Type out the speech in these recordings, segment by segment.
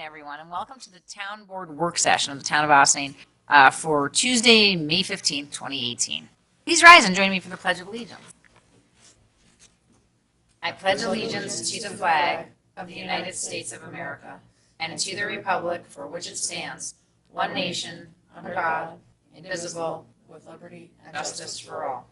everyone, and welcome to the Town Board Work Session of the Town of Austining for Tuesday, May 15th, 2018. Please rise and join me for the Pledge of Allegiance. I pledge allegiance to the flag of the United States of America and to the republic for which it stands, one nation, under God, indivisible, with liberty and justice for all.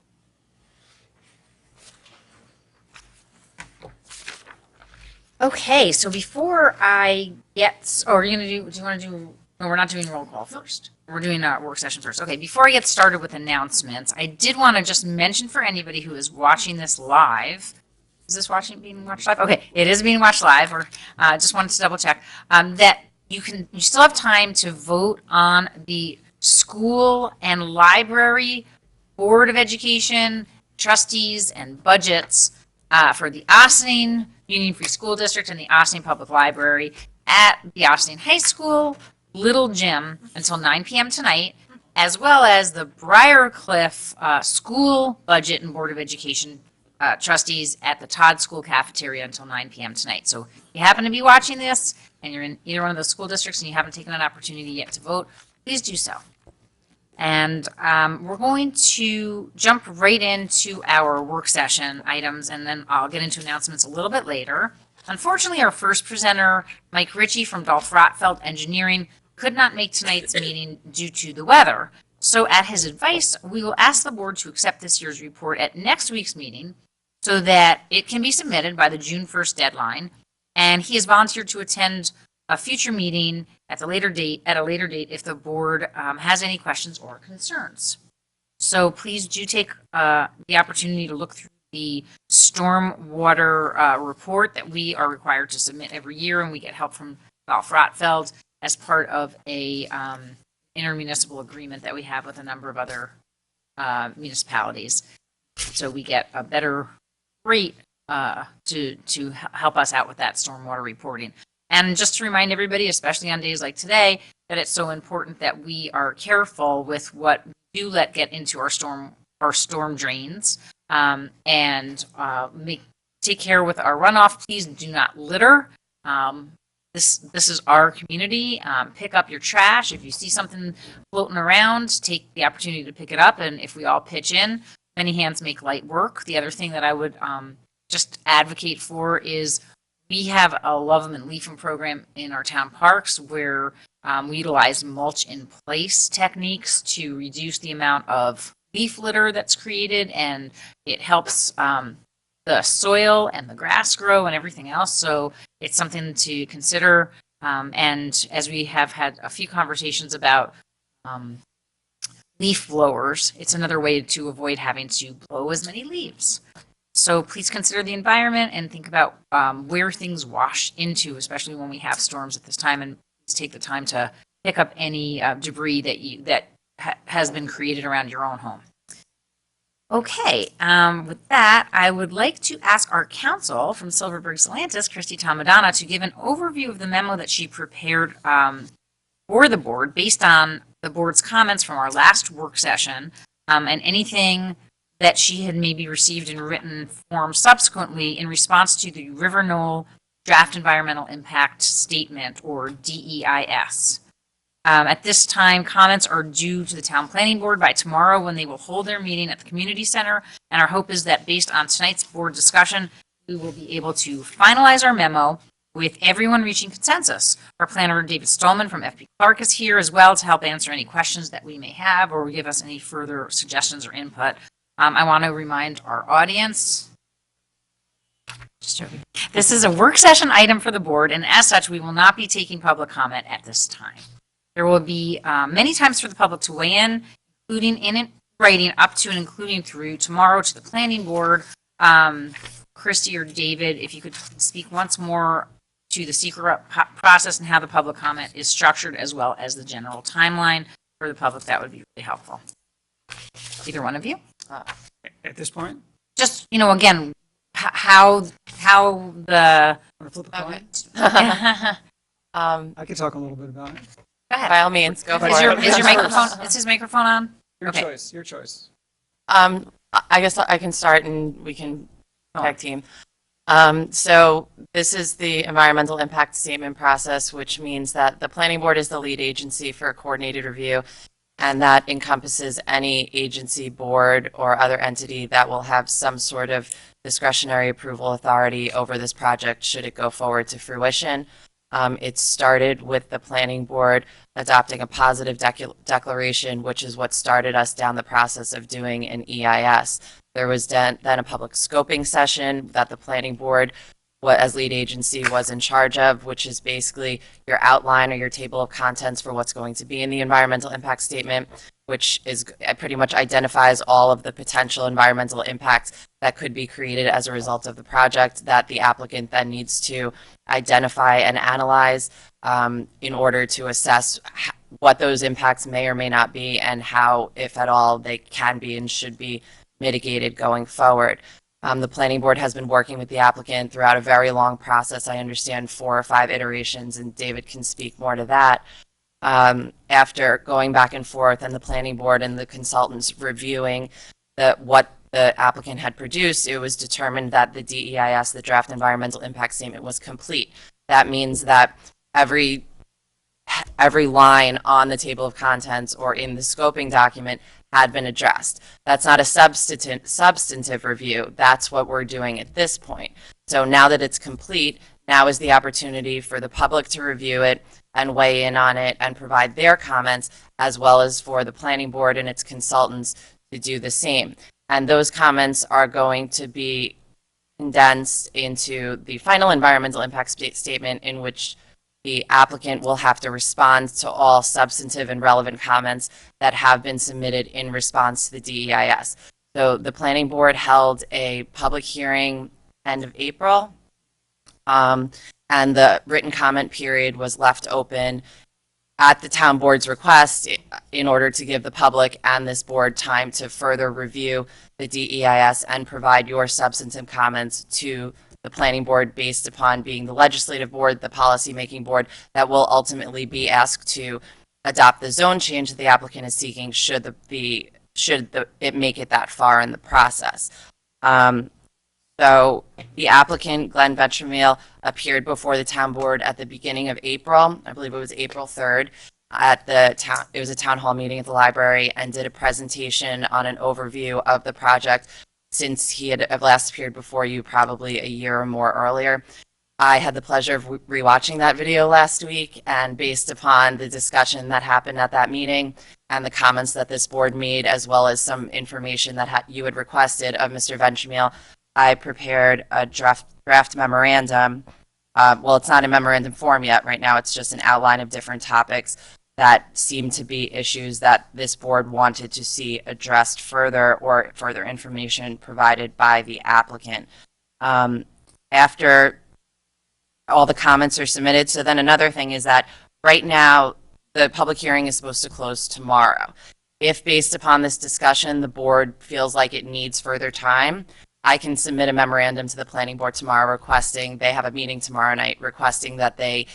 Okay, so before I get, do you want to do, no, we're not doing roll call first. We're doing our work session first. Okay, before I get started with announcements, I did want to just mention for anybody who is watching this live, is this being watched live? Okay, it is being watched live, or just wanted to double check, that you still have time to vote on the school and library, Board of Education, trustees, and budgets for the Austining Union Free School District and the Austining Public Library at the Austining High School Little Gym until 9 p.m. tonight, as well as the Briarcliff School Budget and Board of Education trustees at the Todd School Cafeteria until 9 p.m. tonight. So if you happen to be watching this and you're in either one of those school districts and you haven't taken an opportunity yet to vote, please do so. And we're going to jump right into our work session items, and then I'll get into announcements a little bit later. Unfortunately, our first presenter, Mike Ritchie from Dolph Rotfeld Engineering, could not make tonight's meeting due to the weather. So at his advice, we will ask the board to accept this year's report at next week's meeting so that it can be submitted by the June 1st deadline. And he has volunteered to attend a future meeting at a later date if the board has any questions or concerns. So please do take the opportunity to look through the stormwater report that we are required to submit every year, and we get help from Dolph Rotfeld as part of a intermunicipal agreement that we have with a number of other municipalities. So we get a better rate to help us out with that stormwater reporting. And just to remind everybody, especially on days like today, that it's so important that we are careful with what we do let get into our storm drains, and take care with our runoff. Please do not litter. This is our community. Pick up your trash. If you see something floating around, take the opportunity to pick it up. And if we all pitch in, many hands make light work. The other thing that I would just advocate for is we have a Love 'em and Leaf 'em program in our town parks where we utilize mulch in place techniques to reduce the amount of leaf litter that's created, and it helps the soil and the grass grow and everything else. So it's something to consider. And as we have had a few conversations about leaf blowers, it's another way to avoid having to blow as many leaves. So please consider the environment and think about where things wash into, especially when we have storms at this time, and please take the time to pick up any debris that has been created around your own home. Okay, with that, I would like to ask our counsel from Silverberg Solantis, Christy Tomadonna, to give an overview of the memo that she prepared for the board based on the board's comments from our last work session, and anything that she had maybe received in written form subsequently in response to the River Knoll Draft Environmental Impact Statement, or DEIS. At this time, comments are due to the Town Planning Board by tomorrow when they will hold their meeting at the Community Center, and our hope is that based on tonight's board discussion, we will be able to finalize our memo with everyone reaching consensus. Our planner, David Stallman from FP Clark, is here as well to help answer any questions that we may have or give us any further suggestions or input. I want to remind our audience, this is a work session item for the board, and as such, we will not be taking public comment at this time. There will be many times for the public to weigh in, including in writing up to and including through tomorrow to the planning board. Christy or David, if you could speak once more to the secret process and how the public comment is structured, as well as the general timeline for the public, that would be really helpful. Either one of you? At this point? Just, again, how the... Flip a coin? Okay. I could talk a little bit about it. Go ahead. By all means, go for Is it. your microphone, is his microphone on? Your Okay. choice. Your choice. I guess I can start and we can tag team. So this is the environmental impact statement process, which means that the planning board is the lead agency for a coordinated review, and that encompasses any agency, board, or other entity that will have some sort of discretionary approval authority over this project should it go forward to fruition. It started with the planning board adopting a positive declaration, which is what started us down the process of doing an EIS. There was then a public scoping session that the planning board, as lead agency, was in charge of, which is basically your outline or your table of contents for what's going to be in the environmental impact statement, which is pretty much identifies all of the potential environmental impacts that could be created as a result of the project that the applicant then needs to identify and analyze in order to assess what those impacts may or may not be and how, if at all, they can be and should be mitigated going forward. The planning board has been working with the applicant throughout a very long process. I understand 4 or 5 iterations, and David can speak more to that. After going back and forth, and the planning board and the consultants reviewing what the applicant had produced, it was determined that the DEIS, the draft environmental impact statement, was complete. That means that every line on the table of contents or in the scoping document had been addressed. That's not a substantive review. That's what we're doing at this point. So now that it's complete, now is the opportunity for the public to review it and weigh in on it and provide their comments, as well as for the planning board and its consultants to do the same. And those comments are going to be condensed into the final environmental impact statement, in which the applicant will have to respond to all substantive and relevant comments that have been submitted in response to the DEIS. So the planning board held a public hearing end of April, and the written comment period was left open at the town board's request in order to give the public and this board time to further review the DEIS and provide your substantive comments to the planning board, based upon being the legislative board, the policy-making board that will ultimately be asked to adopt the zone change that the applicant is seeking should it make it that far in the process. So the applicant, Glenn Vetramil, appeared before the town board at the beginning of April. I believe it was April 3rd. It was a town hall meeting at the library, and did a presentation on an overview of the project, since he had last appeared before you probably a year or more earlier. I had the pleasure of rewatching that video last week, and based upon the discussion that happened at that meeting and the comments that this board made, as well as some information that you had requested of Mr. Ventramiel, I prepared a draft memorandum. Well, it's not in memorandum form yet. Right now, it's just an outline of different topics that seem to be issues that this board wanted to see addressed further, or further information provided by the applicant. After all the comments are submitted, so then another thing is that right now the public hearing is supposed to close tomorrow. If, based upon this discussion, the board feels like it needs further time, I can submit a memorandum to the planning board tomorrow requesting, they have a meeting tomorrow night, requesting that they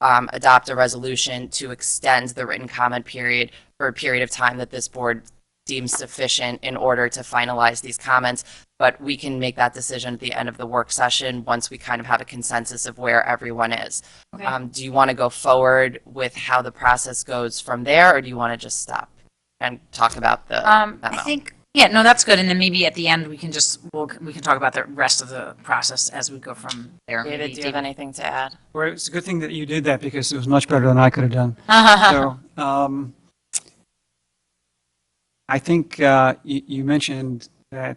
adopt a resolution to extend the written comment period for a period of time that this board deems sufficient in order to finalize these comments. But we can make that decision at the end of the work session once we kind of have a consensus of where everyone is. Okay. Do you want to go forward with how the process goes from there, or do you want to just stop and talk about the memo? I think, yeah, no, that's good. And then maybe at the end, we can talk about the rest of the process as we go from there. David, Maybe do you have anything to add? Well, it's a good thing that you did that, because it was much better than I could have done. So, I think you mentioned that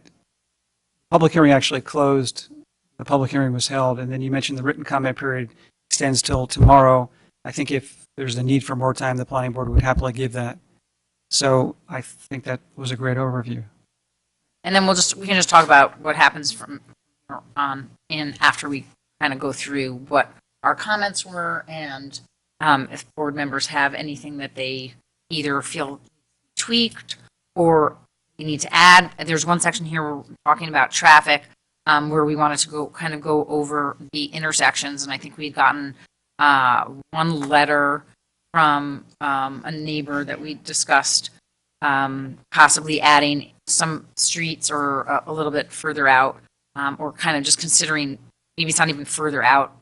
public hearing actually closed, the public hearing was held, and then you mentioned the written comment period extends till tomorrow. I think if there's a need for more time, the planning board would happily give that. So I think that was a great overview. And then we can just talk about what happens from on in after we kind of go through what our comments were, and if board members have anything that they either feel tweaked or we need to add. There's one section here where we're talking about traffic, where we wanted to go over the intersections, and I think we'd gotten one letter from a neighbor that we discussed possibly adding some streets or a little bit further out, or kind of just considering maybe it's not even further out,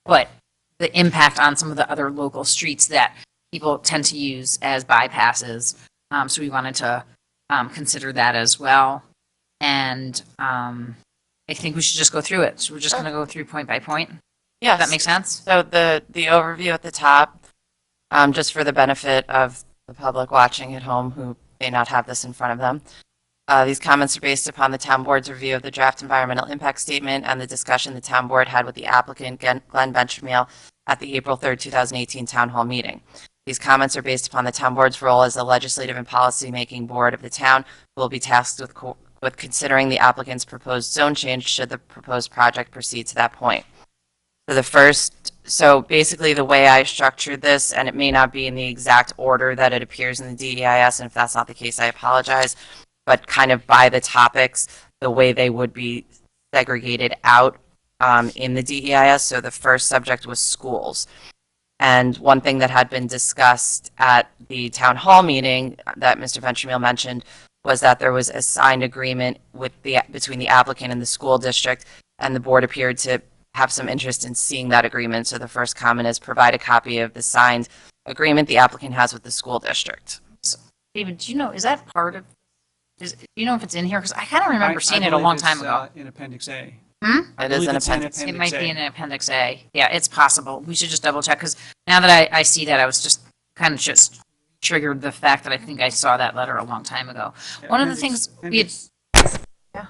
but the impact on some of the other local streets that people tend to use as bypasses. So we wanted to consider that as well. And I think we should just go through it. So we're just going to go through point by point. Yes. Does that make sense? So the overview at the top, just for the benefit of the public watching at home who may not have this in front of them. These comments are based upon the town board's review of the draft environmental impact statement and the discussion the town board had with the applicant, Glenn Benchmeal, at the April 3rd, 2018 town hall meeting. These comments are based upon the town board's role as the legislative and policy-making board of the town, who will be tasked with considering the applicant's proposed zone change should the proposed project proceed to that point. So basically the way I structured this, and it may not be in the exact order that it appears in the DEIS, and if that's not the case, I apologize, but kind of by the topics, the way they would be segregated out in the DEIS. So the first subject was schools. And one thing that had been discussed at the town hall meeting that Mr. Benchmeal mentioned was that there was a signed agreement between the applicant and the school district, and the board appeared to have some interest in seeing that agreement. So the first comment is provide a copy of the signed agreement the applicant has with the school district. David, do you know, is that part of, do you know if it's in here? Because I kind of remember seeing I it a long believe time it's, ago. In Appendix A. It is believe an it's in appendix. It Appendix might be A. in Appendix A. Yeah, it's possible. We should just double check, because now that I see that, I was just kind of just triggered the fact that I think I saw that letter a long time ago. Yeah, One of the appendix- things we had,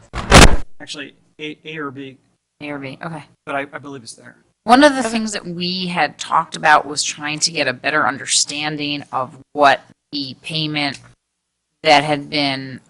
Actually, A or B, A or B, okay. but I believe it's there. One of the things that we had talked about was trying to get a better understanding of what the payment that had been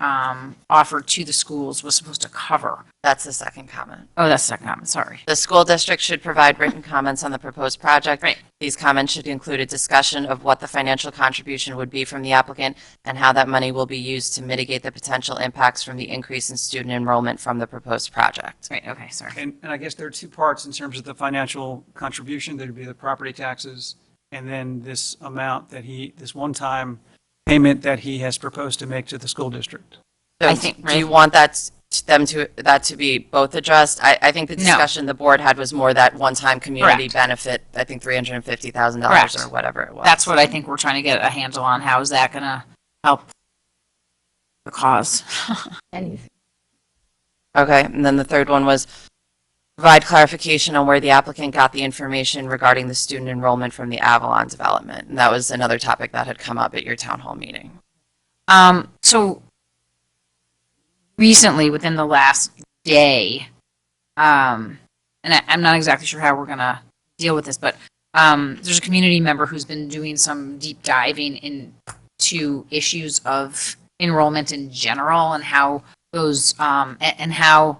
offered to the schools was supposed to cover. That's the second comment. Oh, that's the second comment, sorry. The school district should provide written comments on the proposed project. Right. These comments should include a discussion of what the financial contribution would be from the applicant and how that money will be used to mitigate the potential impacts from the increase in student enrollment from the proposed project. Right, okay, sorry. And I guess there are two parts in terms of the financial contribution. There'd be the property taxes, and then this amount this one-time payment that he has proposed to make to the school district. So I think- do you want that to be both addressed? I think the No. discussion the board had was more that one-time community Correct. benefit, I think $350,000 Correct. or whatever it was. That's what I think we're trying to get a handle on. How is that going to help the cause? Okay, and then the third one was provide clarification on where the applicant got the information regarding the student enrollment from the Avalon development. And that was another topic that had come up at your town hall meeting. So recently, within the last day, and I'm not exactly sure how we're going to deal with this, but there's a community member who's been doing some deep diving into issues of enrollment in general and how those, and how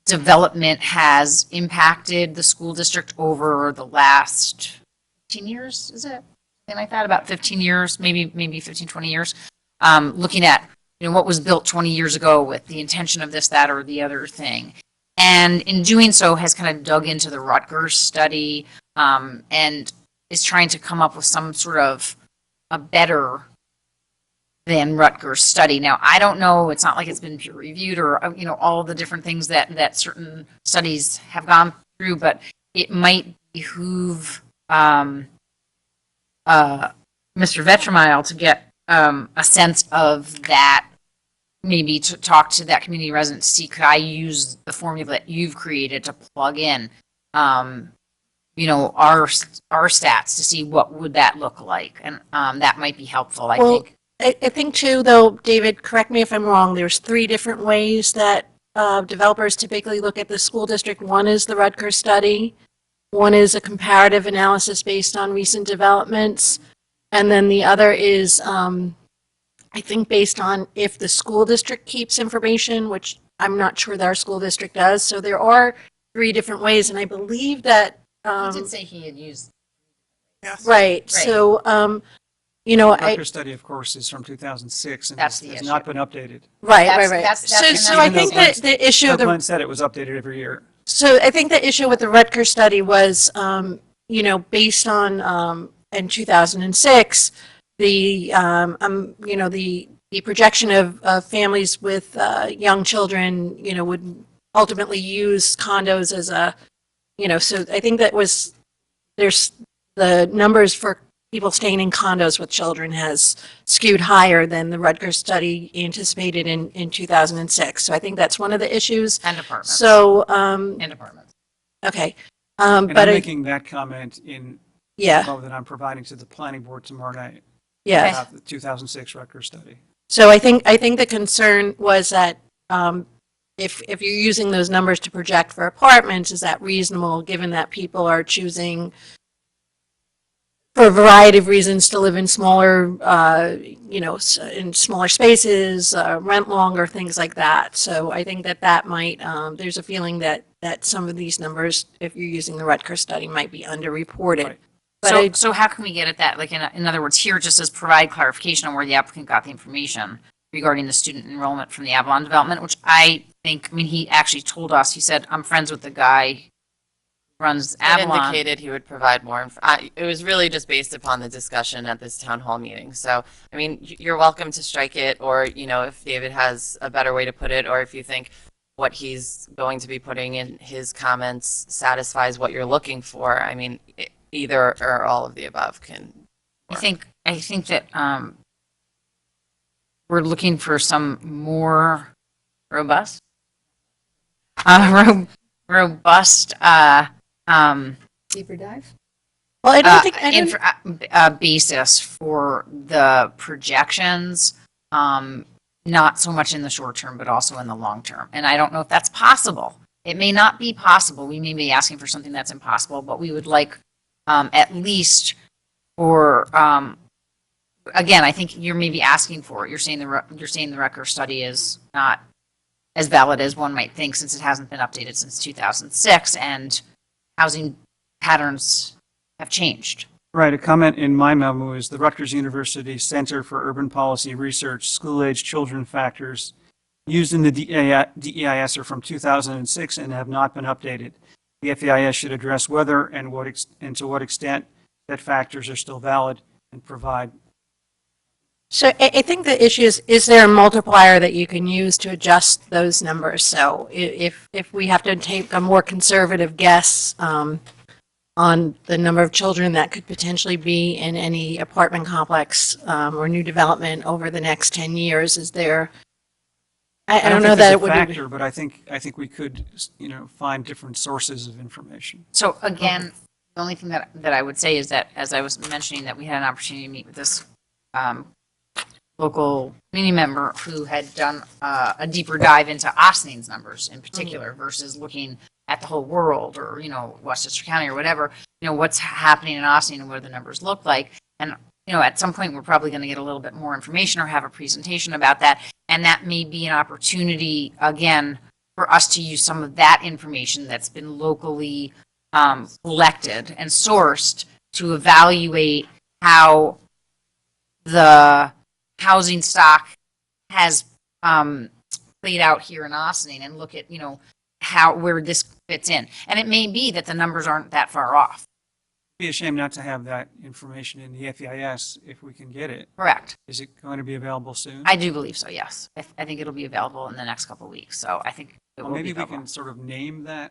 development has impacted the school district over the last 15 years, is it? Something like that, about 15 years, maybe 15, 20 years. Looking at, what was built 20 years ago with the intention of this, that, or the other thing. And in doing so has kind of dug into the Rutgers study, and is trying to come up with some sort of a better than Rutgers study. Now, I don't know, it's not like it's been peer reviewed or, all the different things that certain studies have gone through, but it might behoove Mr. Vetromile to get a sense of that, maybe to talk to that community resident to see, could I use the formula that you've created to plug in, our stats to see what would that look like? And that might be helpful, I Well, think. I think too, though, David, correct me if I'm wrong, there's 3 different ways that developers typically look at the school district. One is the Rutgers study, one is a comparative analysis based on recent developments, and then the other is, I think, based on if the school district keeps information, which I'm not sure that our school district does. So there are 3 different ways, and I believe that, He did say he had used. right, so, The I, Rutgers study, of course, is from 2006 and That's the has issue. not been updated. right, That's- right, right. that's- So, that's so I another think thing. that the issue of the Glenn said it was updated every year. So I think the issue with the Rutgers study was, based on, in 2006, the projection of families with young children, would ultimately use condos as a, so I think there's the numbers for people staying in condos with children has skewed higher than the Rutgers study anticipated in 2006. So I think that's one of the issues. And apartments. So, And apartments. okay. And But I'm making that comment in yeah, memo that I'm providing to the planning board tomorrow night yeah. about the 2006 Rutgers study. So I think the concern was that if you're using those numbers to project for apartments, is that reasonable given that people are choosing for a variety of reasons to live in smaller, in smaller spaces, rent longer, things like that. So I think that might, there's a feeling that some of these numbers, if you're using the Rutgers study, might be underreported. Right. But So how can we get at that? Like, in other words, here it just says provide clarification on where the applicant got the information regarding the student enrollment from the Avalon development, which I think, I mean, he actually told us, he said, I'm friends with the guy who runs It Avalon. indicated he would provide more. It was really just based upon the discussion at this town hall meeting. So, I mean, you're welcome to strike it, or, if David has a better way to put it, or if you think what he's going to be putting in his comments satisfies what you're looking for. I mean, either or all of the above can. I think that we're looking for some more robust, robust Deeper dive? well, I don't think, basis for the projections, not so much in the short term, but also in the long term. And I don't know if that's possible. It may not be possible. We may be asking for something that's impossible, but we would like at least for, again, I think you're maybe asking for it. You're saying the Rutgers study is not as valid as one might think, since it hasn't been updated since 2006 and housing patterns have changed. Right, a comment in my memo is the Rutgers University Center for Urban Policy Research school-age children factors used in the DEIS are from 2006 and have not been updated. The FEIS should address whether and to what extent that factors are still valid and provide. so I think the issue is there a multiplier that you can use to adjust those numbers? So if we have to take a more conservative guess on the number of children that could potentially be in any apartment complex or new development over the next 10 years, is there, I don't know think that there's it a would factor, but I think we could, find different sources of information. So again, the only thing that I would say is that, as I was mentioning, that we had an opportunity to meet with this local community member who had done a deeper dive into Austine's numbers in particular versus looking at the whole world or, Westchester County or whatever, what's happening in Austine and what the numbers look like. And, at some point, we're probably going to get a little bit more information or have a presentation about that. And that may be an opportunity, again, for us to use some of that information that's been locally collected and sourced to evaluate how the housing stock has played out here in Austining and look at, where this fits in. And it may be that the numbers aren't that far off. It'd be a shame not to have that information in the FEIS if we can get it. Correct. Is it going to be available soon? I do believe so, yes. I think it'll be available in the next couple of weeks. So I think it Well, will be maybe we available. can sort of name that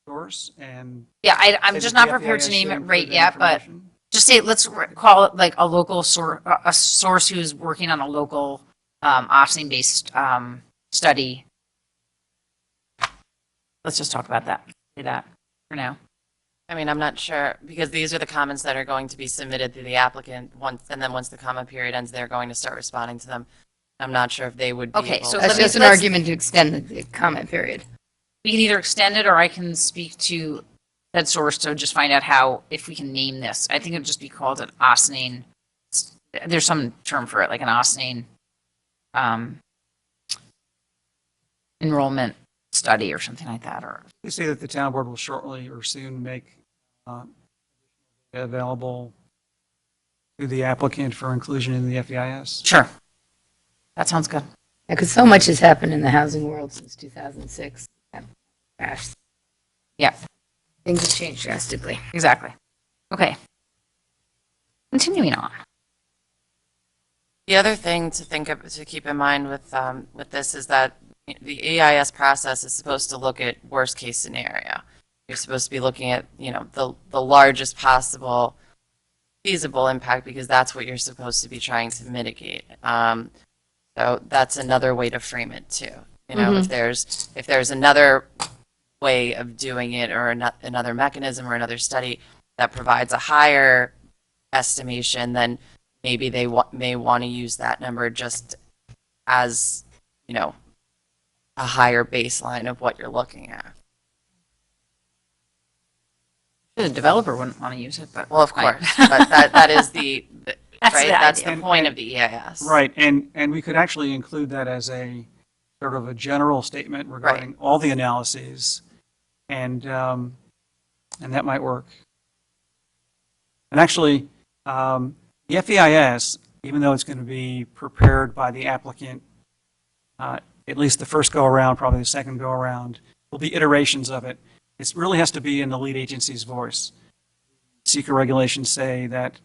source and. Yeah, I'm say just that not the prepared to FEIS name should it include right that yet, but information. just say, let's call it like a local a source who's working on a local Austin-based study. Let's just talk about that. Say that for now. I mean, I'm not sure, because these are the comments that are going to be submitted to the applicant once, and then once the comment period ends, they're going to start responding to them. I'm not sure if they would be Okay, able so to. That's just an argument to extend the comment period. We can either extend it or I can speak to that source to just find out if we can name this. I think it'd just be called an Austining. There's some term for it, like an Austining enrollment study or something like that. Or They say that the town board will shortly or soon make available to the applicant for inclusion in the FEIS. sure, that sounds good. Because so much has happened in the housing world since 2006. Gosh, Yeah, things have changed drastically. exactly. Okay. Continuing on. The other thing to keep in mind with this is that the EIS process is supposed to look at worst case scenario. You're supposed to be looking at, the largest possible feasible impact because that's what you're supposed to be trying to mitigate. So that's another way to frame it too. If there's another way of doing it or another mechanism or another study that provides a higher estimation, then maybe they may want to use that number just as, a higher baseline of what you're looking at. The developer wouldn't want to use it, but. Well, of fine. course, but that is That's right. the That's idea. the point of the EIS. Right, and we could actually include that as a sort of a general statement regarding all the analyses, and that might work. And actually, the FEIS, even though it's going to be prepared by the applicant, at least the first go-around, probably the second go-around, will be iterations of it. It really has to be in the lead agency's voice. SEQA regulations say that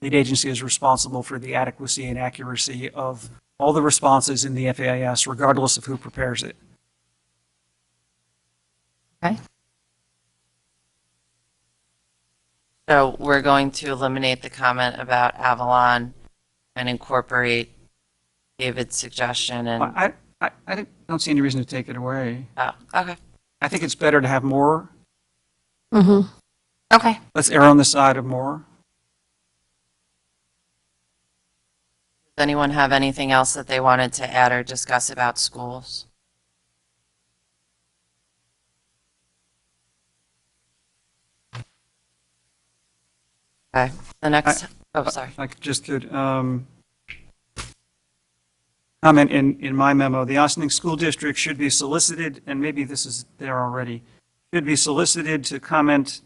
lead agency is responsible for the adequacy and accuracy of all the responses in the FEIS, regardless of who prepares it. Okay. So we're going to eliminate the comment about Avalon and incorporate David's suggestion and, I don't see any reason to take it away. oh, okay. I think it's better to have more. Mm-hmm. Okay. Let's err on the side of more. Does anyone have anything else that they wanted to add or discuss about schools? Okay, the next, sorry. I just could comment in my memo, the Ossining School District should be solicited, and maybe this is there already, should be solicited to comment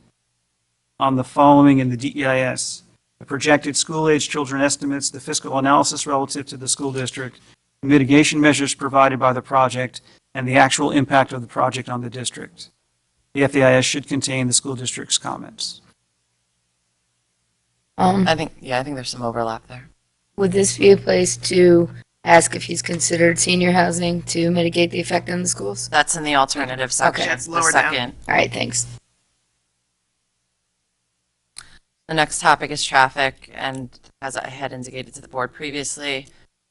on the following in the DEIS: the projected school-age children estimates, the fiscal analysis relative to the school district, the mitigation measures provided by the project, and the actual impact of the project on the district. The FEIS should contain the school district's comments. I think there's some overlap there. Would this be a place to ask if he's considered senior housing to mitigate the effect on the schools? That's in the alternative section, That's the lower down. second. All right, thanks. The next topic is traffic, and as I had indicated to the board previously,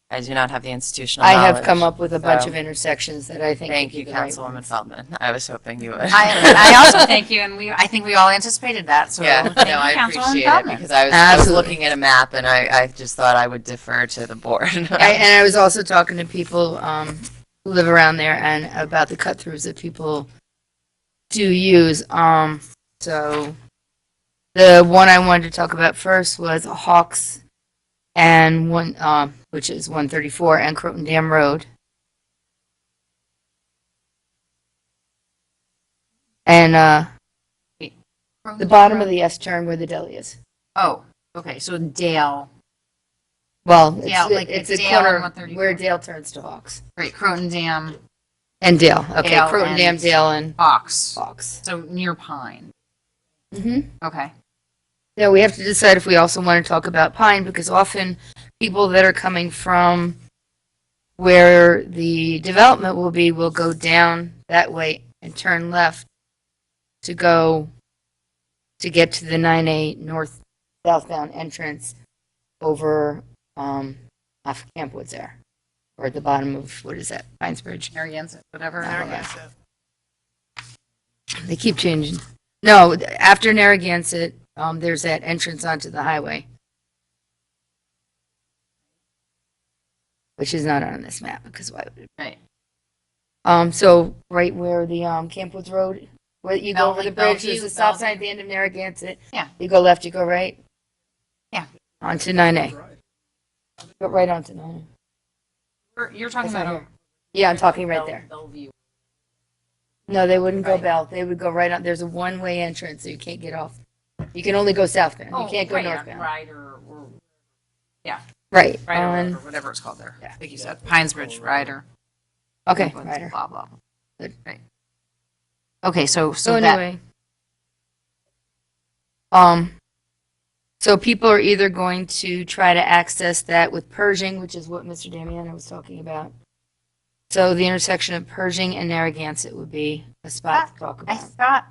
I do not have the institutional I knowledge. have come up with a bunch so- of intersections that I think. Thank would you, be the right Councilwoman ones. Feldman. I was hoping you would. I also thank you, and I think we all anticipated that, so Yeah, thank no, you, I Councilwoman appreciate it Feldman. because I was Absolutely. looking at a map and I just thought I would defer to the board. And I was also talking to people who live around there and about the cut-throughs that people do use. So the one I wanted to talk about first was Hawks and one, which is 134 and Croton Dam Road. And the bottom of the S turn where the deli is. Oh, okay, so Dale, Well, Dale, like it's the a Dale corner on 134. where Dale turns to Hawks. right, Croton Dam, And Dale. Okay, Dale Croton and- Dam, Dale, and Hawks, Hawks. so near Pine. Mm-hmm. Okay. Yeah, we have to decide if we also want to talk about Pine, because often people that are coming from where the development will be will go down that way and turn left to get to the 9A north southbound entrance over off Camp Woods there, or at the bottom of, what is that, Pines Bridge? Narragansett, whatever. Narragansett. They keep changing. No, after Narragansett, there's that entrance onto the highway, which is not on this map because why would it? Right. So right where the Camp Woods Road, where you go over the bridge, there's Bellevue, a stop sign Bellevue. at the end of Narragansett. Yeah. You go left, you go right. Yeah. Onto 9A. Go right onto 9A. You're talking That's not about. here. Yeah, I'm talking right there. Bellevue. No, they wouldn't go Right. Bell. They would go right on. There's a one-way entrance, so you can't get off. You can only go southbound. You can't go right, northbound. Right, or Right. right, on- or whatever it's called there. Yeah. Like you said, Pines Bridge, Ryder. Okay, Blah, Ryder. Blah, blah. Good. Right. Okay, so So that, anyway, so people are either going to try to access that with Pershing, which is what Mr. Damiano was talking about, So the intersection of Pershing and Narragansett would be a spot to talk I about. thought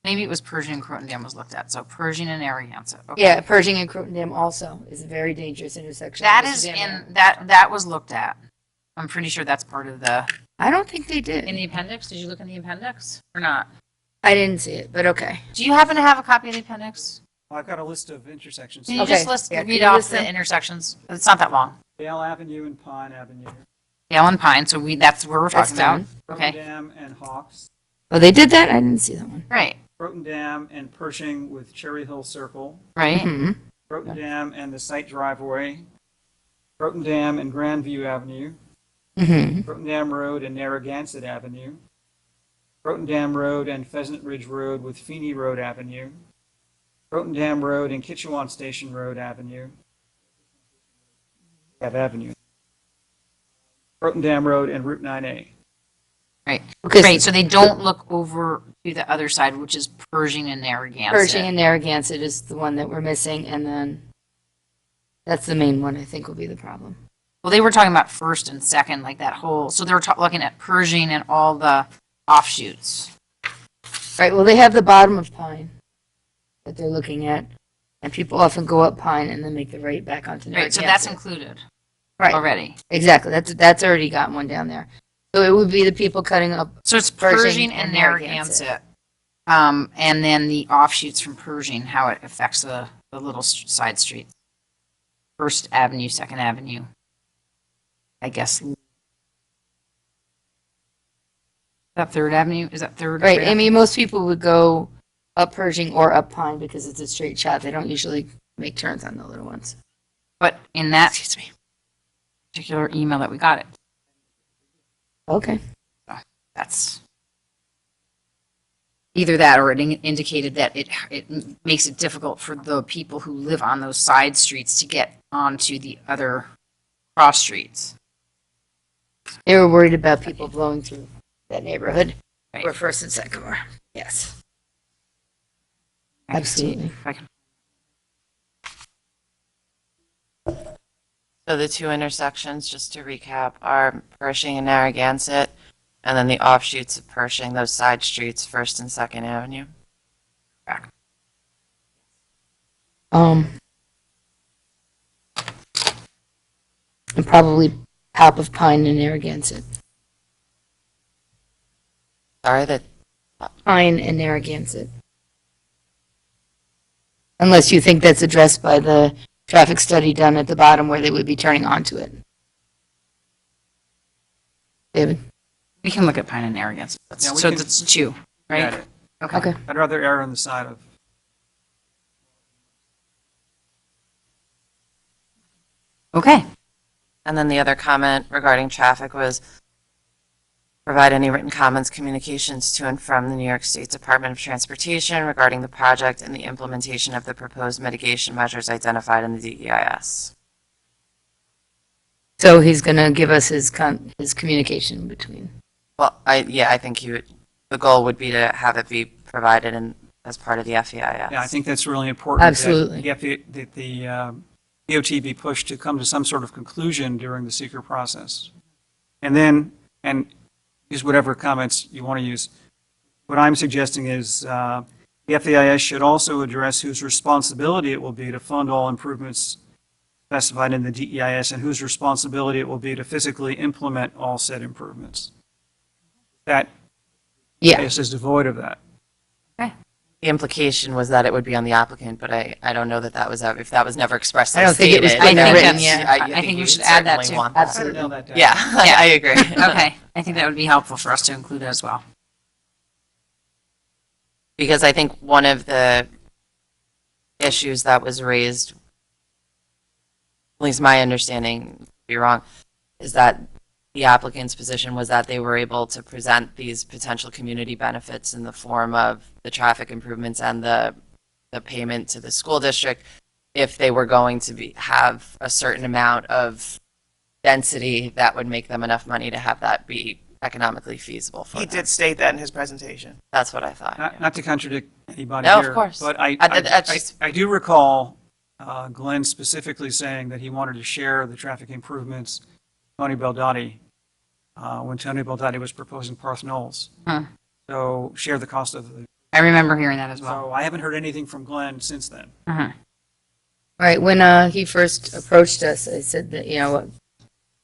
maybe it was Pershing and Croton Dam was looked at, so Pershing and Narragansett. Okay. Yeah, Pershing and Croton Dam also is a very dangerous intersection. That There's is a dam in, there. that was looked at. I'm pretty sure that's part of the, I don't think they in did. the appendix. Did you look in the appendix or not? I didn't see it, but okay. Do you happen to have a copy of the appendix? Well, I've got a list of intersections. Can you Okay. just list, Yeah, can read you off list the them? intersections? It's not that long. Dale Avenue and Pine Avenue. Dale and Pine, so that's where we're That's talking about. done. Croton Okay, Dam and Hawks. Oh, they did that? I didn't see that one. right, Croton Dam and Pershing with Cherry Hill Circle. right. Mhm. Croton Dam and the site driveway. Croton Dam and Grandview Avenue. Mhm. Croton Dam Road and Narragansett Avenue. Croton Dam Road and Pheasant Ridge Road with Feeney Road Avenue. Croton Dam Road and Kitchewan Station Road Avenue. Have Avenue. Croton Dam Road and Route 9A. Because Right, so they don't look over to the other side, which is Pershing and Narragansett. Pershing and Narragansett is the one that we're missing, and then that's the main one I think will be the problem. Well, they were talking about first and second, like that whole, so they were looking at Pershing and all the offshoots. Right, well, they have the bottom of Pine that they're looking at, and people often go up Pine and then make the right back onto Right, Narragansett. so that's included Right, already. exactly, that's already got one down there. So it would be the people cutting up, So it's Pershing Pershing and and Narragansett. Narragansett. And then the offshoots from Pershing, how it affects the little side streets. First Avenue, Second Avenue. I guess. That Third Avenue, is that Third? right, I mean, most people would go up Pershing or up Pine because it's a straight shot. They don't usually make turns on the little ones. But in that particular email that we got it, Okay. that's either that or it indicated that it makes it difficult for the people who live on those side streets to get onto the other cross streets. They were worried about people blowing through that neighborhood. Right. Or First and Sycamore. Yes. I can see Absolutely. if I can- So the two intersections, just to recap, are Pershing and Narragansett, and then the offshoots of Pershing, those side streets, First and Second Avenue. And probably top of Pine and Narragansett. Sorry, that Pine and Narragansett. Unless you think that's addressed by the traffic study done at the bottom where they would be turning onto it. David? We can look at Pine and Narragansett. Yeah, we So can- that's two, Got right? it. Okay. I'd rather err on the side of, Okay. And then the other comment regarding traffic was provide any written comments, communications to and from the New York State Department of Transportation regarding the project and the implementation of the proposed mitigation measures identified in the DEIS. So he's going to give us his communication between. Well, I think the goal would be to have it be provided in, as part of the FEIS. yeah, I think that's really important. Absolutely. That the DOT be pushed to come to some sort of conclusion during the seeker process. And then, and use whatever comments you want to use. What I'm suggesting is the FEIS should also address whose responsibility it will be to fund all improvements specified in the DEIS and whose responsibility it will be to physically implement all said improvements. That Yeah. FEIS is devoid of that. The implication was that it would be on the applicant, but I don't know that that was, if that was never expressly I don't think it was stated, put in then written, that's- yeah. I think we would should add that certainly too. want that. Absolutely. Nail that down. Yeah, I agree. Okay. I think that would be helpful for us to include as well. Because I think one of the issues that was raised, at least my understanding, could be wrong, is that the applicant's position was that they were able to present these potential community benefits in the form of the traffic improvements and the payment to the school district if they were going to have a certain amount of density that would make them enough money to have that be economically feasible for He them. did state that in his presentation. That's what I thought. yeah. Not to contradict anybody No, of here, course. but That's just- I do recall Glenn specifically saying that he wanted to share the traffic improvements, Tony Beldotti, when Tony Baldati was proposing Parth Knowles. Huh. So share the cost of the, I remember hearing that as well. so I haven't heard anything from Glenn since then. Uh-huh. Right, when he first approached us, I said that,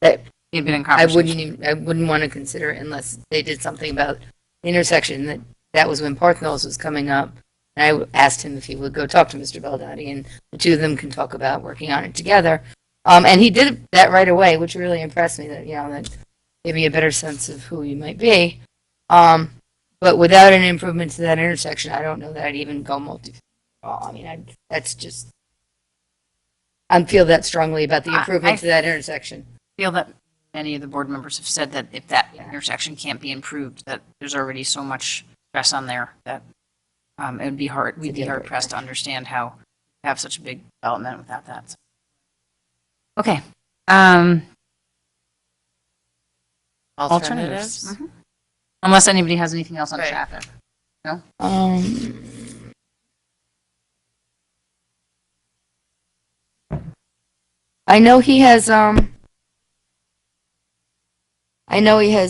that You'd been in I conversation. I wouldn't want to consider it unless they did something about the intersection. That was when Parth Knowles was coming up. And I asked him if he would go talk to Mr. Baldati, and the two of them can talk about working on it together. And he did that right away, which really impressed me. That gave me a better sense of who he might be. But without an improvement to that intersection, I don't know that I'd even go multi. I mean, that's just. I feel that strongly about the improvement to that intersection. I feel that many of the board members have said that if that intersection can't be improved, that there's already so much stress on there that it would be hard, we'd be hard pressed to understand how to have such a big development without that. Okay. Alternatives. Mhm. Unless anybody has anything else on Right. traffic. I know he has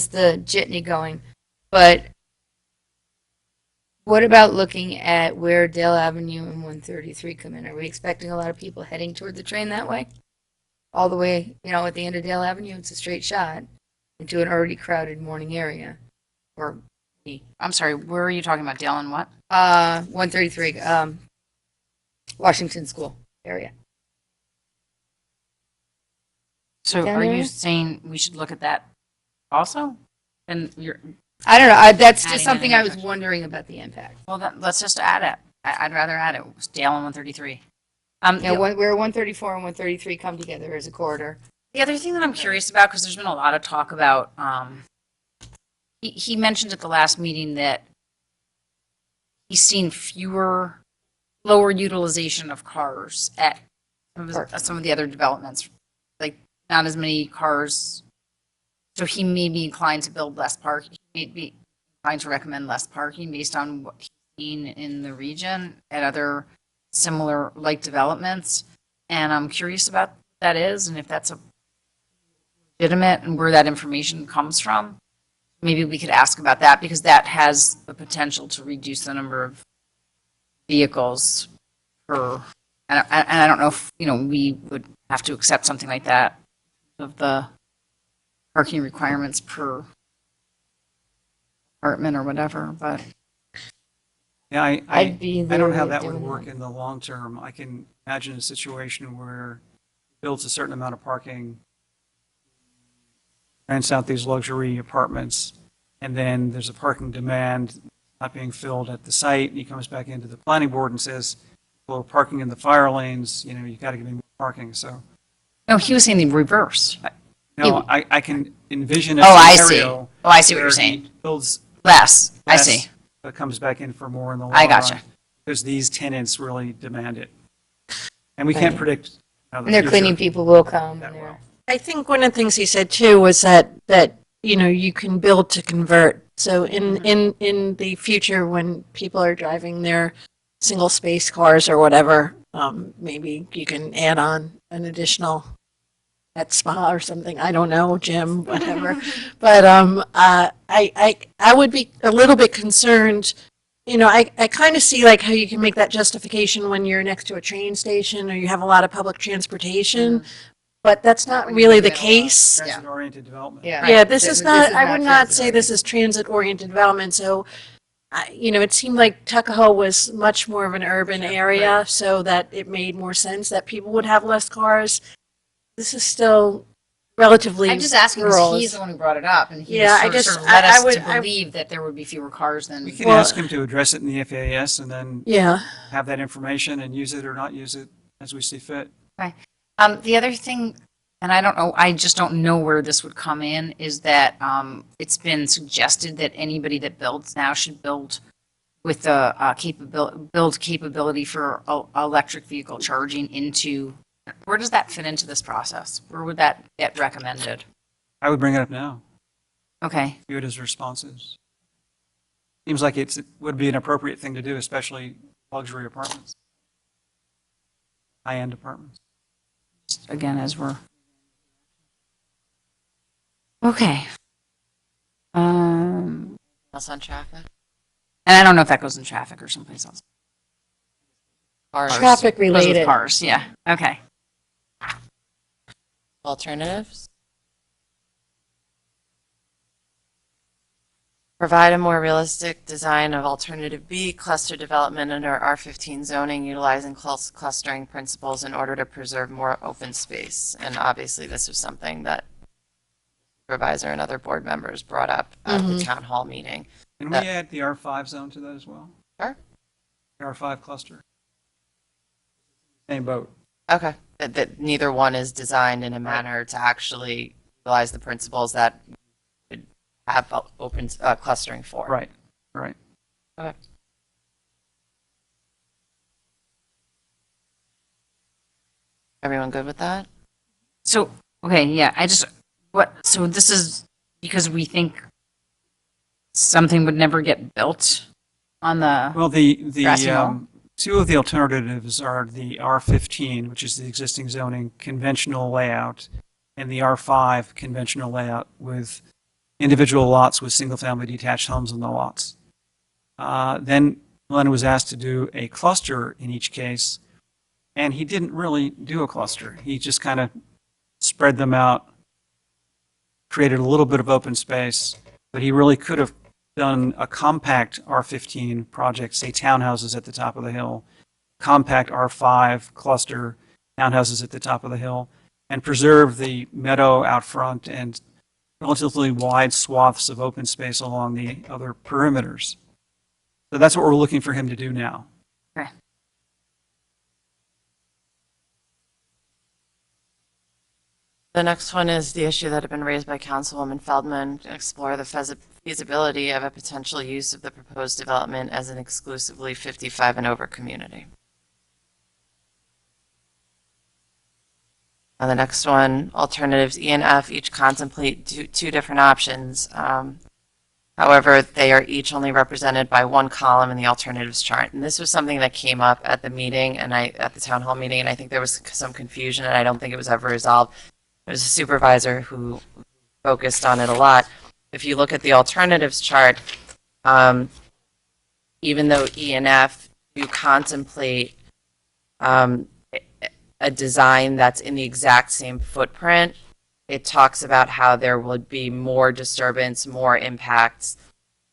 the jitney going, but what about looking at where Dale Avenue and 133 come in? Are we expecting a lot of people heading toward the train that way? All the way, at the end of Dale Avenue, it's a straight shot into an already crowded morning area. Or I'm sorry, where are you talking about, Dale, and what? 133 Washington School area. So Down are you there? saying we should look at that also? And you're, I don't know. That's Adding just an something I was intersection. wondering about the impact. well, then, let's just add it. I'd rather add it. It's Dale and 133. Where 134 and 133 come together as a corridor. The other thing that I'm curious about, because there's been a lot of talk about, he mentioned at the last meeting that he's seen lower utilization of cars at some of the other developments, like not as many cars. So he may be inclined to build less parking. He may be inclined to recommend less parking based on what he's seen in the region at other similar like developments. And I'm curious about what that is and if that's a legitimate and where that information comes from. Maybe we could ask about that because that has the potential to reduce the number of vehicles per, and I don't know if, we would have to accept something like that of the parking requirements per apartment or whatever, but Yeah, I'd be I don't know how leery of that would doing work that. in the long term. I can imagine a situation where it builds a certain amount of parking, rents out these luxury apartments, and then there's a parking demand not being filled at the site, and he comes back into the planning board and says, well, parking in the fire lanes, you got to give me more parking, so. no, he was saying the reverse. No, I can envision a Oh, I see. scenario. Oh, I see what where you're he saying. Builds Less, I less, see. but comes back in for more in the long I run. gotcha. Because these tenants really demand it. And we can't Right. predict how the And their future cleaning people will come. that and they're- well. I think one of the things he said too was that you can build to convert. So in the future, when people are driving their single space cars or whatever, maybe you can add on an additional at spa or something. I don't know, gym, whatever. But I would be a little bit concerned. I kind of see like how you can make that justification when you're next to a train station or you have a lot of public transportation. But that's not really the case. Transit-oriented development. Yeah. Yeah, this is not, I would not transit say this is transit-oriented development, so, it seemed like Tuckahoe was much more of an urban area, so that it made more sense that people would have less cars. This is still relatively I'm just asking rural. because he's the one who brought it up, and he Yeah, I sort of just- led I us would- to believe that there would be fewer cars than. We can Well- ask him to address it in the FAS and then Yeah, have that information and use it or not use it as we see fit. The other thing, and I don't know, I just don't know where this would come in, is that it's been suggested that anybody that builds now should build with the capability for electric vehicle charging into. Where does that fit into this process? Where would that get recommended? I would bring it up now, Okay. view it as responses. Seems like it would be an appropriate thing to do, especially luxury apartments. High-end apartments. Again, as we're. Okay. Else on traffic? And I don't know if that goes in traffic or someplace else. Cars. Traffic Goes with related. cars, yeah. Okay. Alternatives? Provide a more realistic design of alternative B cluster development under R15 zoning utilizing clustering principles in order to preserve more open space. And obviously this was something that supervisor and other board members brought up at the town hall meeting. Can we add the R5 zone to that as well? Sure. The R5 cluster? Same boat. Okay. That neither one is designed in a manner to actually utilize the principles that would have open clustering for. Right, right. Okay. Everyone good with that? So, okay, yeah, so this is because we think something would never get built on the, Well, the Grassy Knoll? two of the alternatives are the R15, which is the existing zoning conventional layout, and the R5 conventional layout with individual lots with single-family detached homes on the lots. Then Glenn was asked to do a cluster in each case, and he didn't really do a cluster. He just kind of spread them out, created a little bit of open space, but he really could have done a compact R15 project, say townhouses at the top of the hill, compact R5 cluster, townhouses at the top of the hill, and preserve the meadow out front and relatively wide swaths of open space along the other perimeters. So that's what we're looking for him to do now. okay. The next one is the issue that had been raised by Councilwoman Feldman, to explore the feasibility of a potential use of the proposed development as an exclusively 55 and over community. And the next one, alternatives E and F each contemplate two different options. However, they are each only represented by one column in the alternatives chart. And this was something that came up at the meeting at the town hall meeting, and I think there was some confusion, and I don't think it was ever resolved. There was a supervisor who focused on it a lot. If you look at the alternatives chart, even though E and F do contemplate a design that's in the exact same footprint, it talks about how there would be more disturbance, more impacts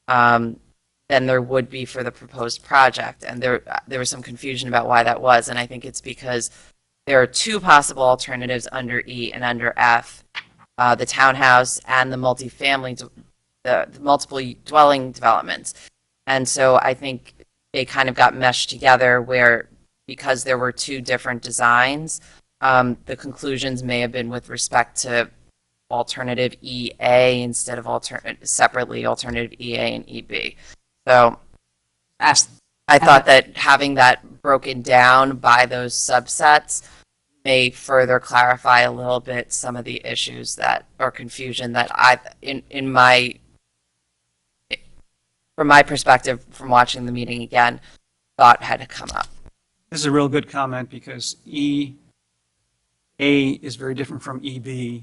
than there would be for the proposed project. And there was some confusion about why that was, and I think it's because there are two possible alternatives under E and under F, the townhouse and the multifamily, the multiple dwelling developments. And so I think they kind of got meshed together where, because there were two different designs, the conclusions may have been with respect to alternative EA instead of separately alternative EA and EB. So I thought that having that broken down by those subsets may further clarify a little bit some of the issues that, or confusion that from my perspective, from watching the meeting again, thought had come up. This is a real good comment because EA is very different from EB,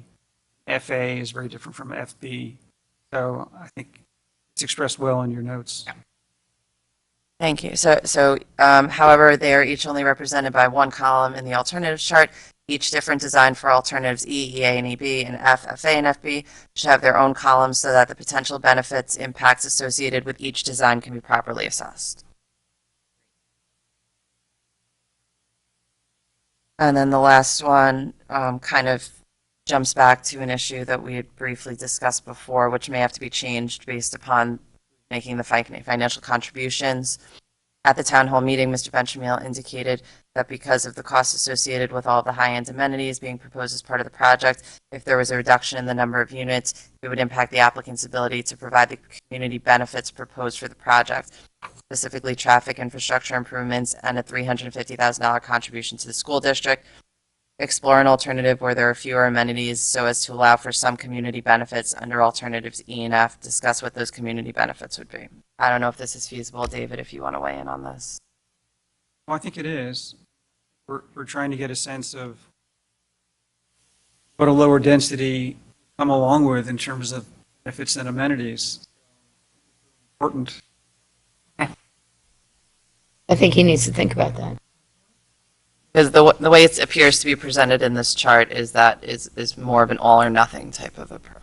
FA is very different from FB. So I think it's expressed well in your notes. Thank you. However, they are each only represented by one column in the alternatives chart. Each different design for alternatives E, EA, and EB, and F, FA, and FB should have their own columns so that the potential benefits, impacts associated with each design can be properly assessed. And then the last one kind of jumps back to an issue that we had briefly discussed before, which may have to be changed based upon making the financial contributions. At the town hall meeting, Mr. Benchimel indicated that because of the costs associated with all of the high-end amenities being proposed as part of the project, if there was a reduction in the number of units, it would impact the applicant's ability to provide the community benefits proposed for the project, specifically traffic infrastructure improvements and a $350,000 contribution to the school district. Explore an alternative where there are fewer amenities so as to allow for some community benefits under alternatives E and F. Discuss what those community benefits would be. I don't know if this is feasible, David, if you want to weigh in on this. Well, I think it is. We're trying to get a sense of what a lower density come along with in terms of benefits and amenities. important. I think he needs to think about that. Because the way it appears to be presented in this chart is that is more of an all or nothing type of approach.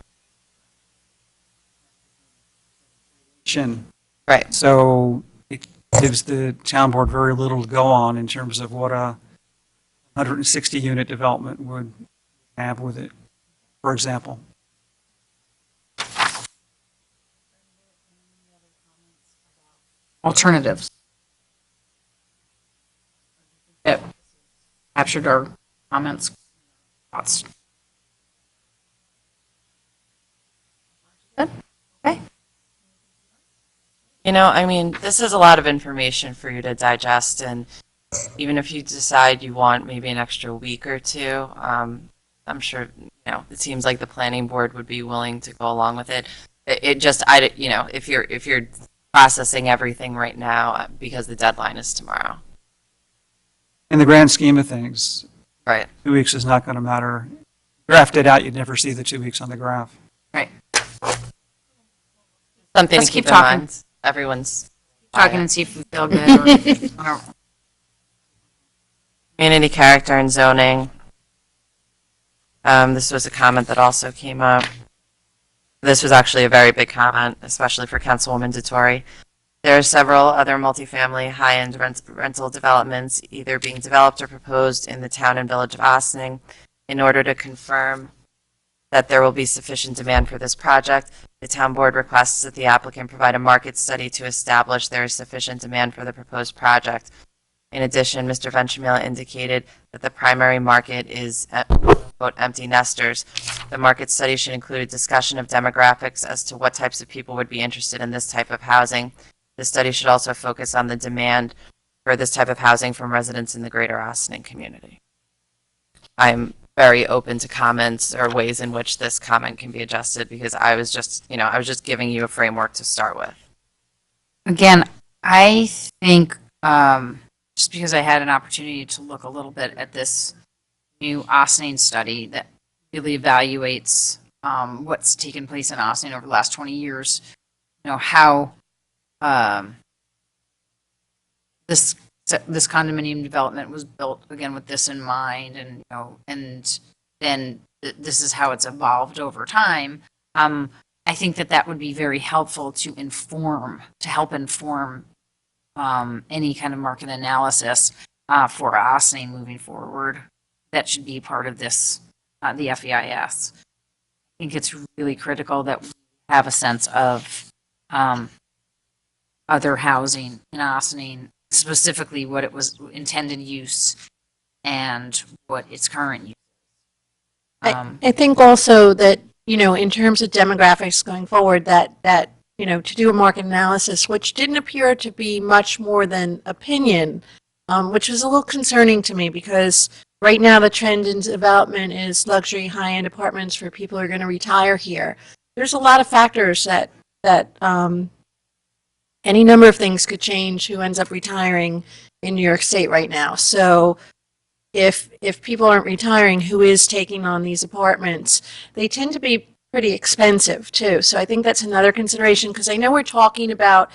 Right. So it gives the town board very little to go on in terms of what a 160 unit development would have with it, for example. Alternatives. Yep. Captured our comments, thoughts. Good. Okay. You know, I mean, this is a lot of information for you to digest, and even if you decide you want maybe an extra week or two, I'm sure, you know, it seems like the planning board would be willing to go along with it. It just, you know, if you're processing everything right now, because the deadline is tomorrow. In the grand scheme of things, Right. 2 weeks is not going to matter. Graphed it out, you'd never see the 2 weeks on the graph. Right. Something Let's to keep keep in talking. mind. Everyone's Talking and see if we feel good. Or, I don't- community character and zoning. This was a comment that also came up. This was actually a very big comment, especially for Councilwoman Dottori. There are several other multifamily high-end rental developments either being developed or proposed in the town and village of Ossining. In order to confirm that there will be sufficient demand for this project, the town board requests that the applicant provide a market study to establish there is sufficient demand for the proposed project. In addition, Mr. Venturmila indicated that the primary market is, quote, empty nesters. The market study should include a discussion of demographics as to what types of people would be interested in this type of housing. The study should also focus on the demand for this type of housing from residents in the greater Ossining community. I'm very open to comments or ways in which this comment can be adjusted, because I was just giving you a framework to start with. Again, I think just because I had an opportunity to look a little bit at this new Ossining study that really evaluates what's taken place in Ossining over the last 20 years, you know, how this condominium development was built, again, with this in mind, and, you know, and then this is how it's evolved over time. I think that would be very helpful to help inform any kind of market analysis for Ossining moving forward. That should be part of this, the FEIS. I think it's really critical that we have a sense of other housing in Ossining, specifically what it was intended use and what its current use is. I think also that, you know, in terms of demographics going forward, that, you know, to do a market analysis, which didn't appear to be much more than opinion, which was a little concerning to me, because right now the trend in development is luxury high-end apartments for people who are going to retire here. There's a lot of factors that any number of things could change who ends up retiring in New York State right now. So if people aren't retiring, who is taking on these apartments? They tend to be pretty expensive too. So I think that's another consideration, because I know we're talking about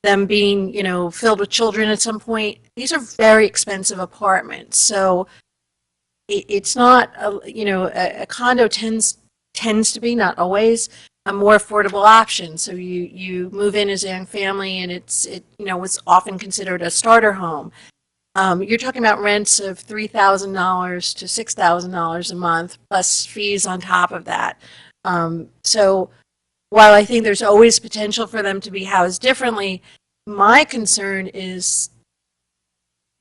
them being, you know, filled with children at some point. These are very expensive apartments. So it's not, you know, a condo tends to be, not always, a more affordable option. So you move in as a young family, and it you know, was often considered a starter home. You're talking about rents of $3,000 to $6,000 a month, plus fees on top of that. So while I think there's always potential for them to be housed differently, my concern is,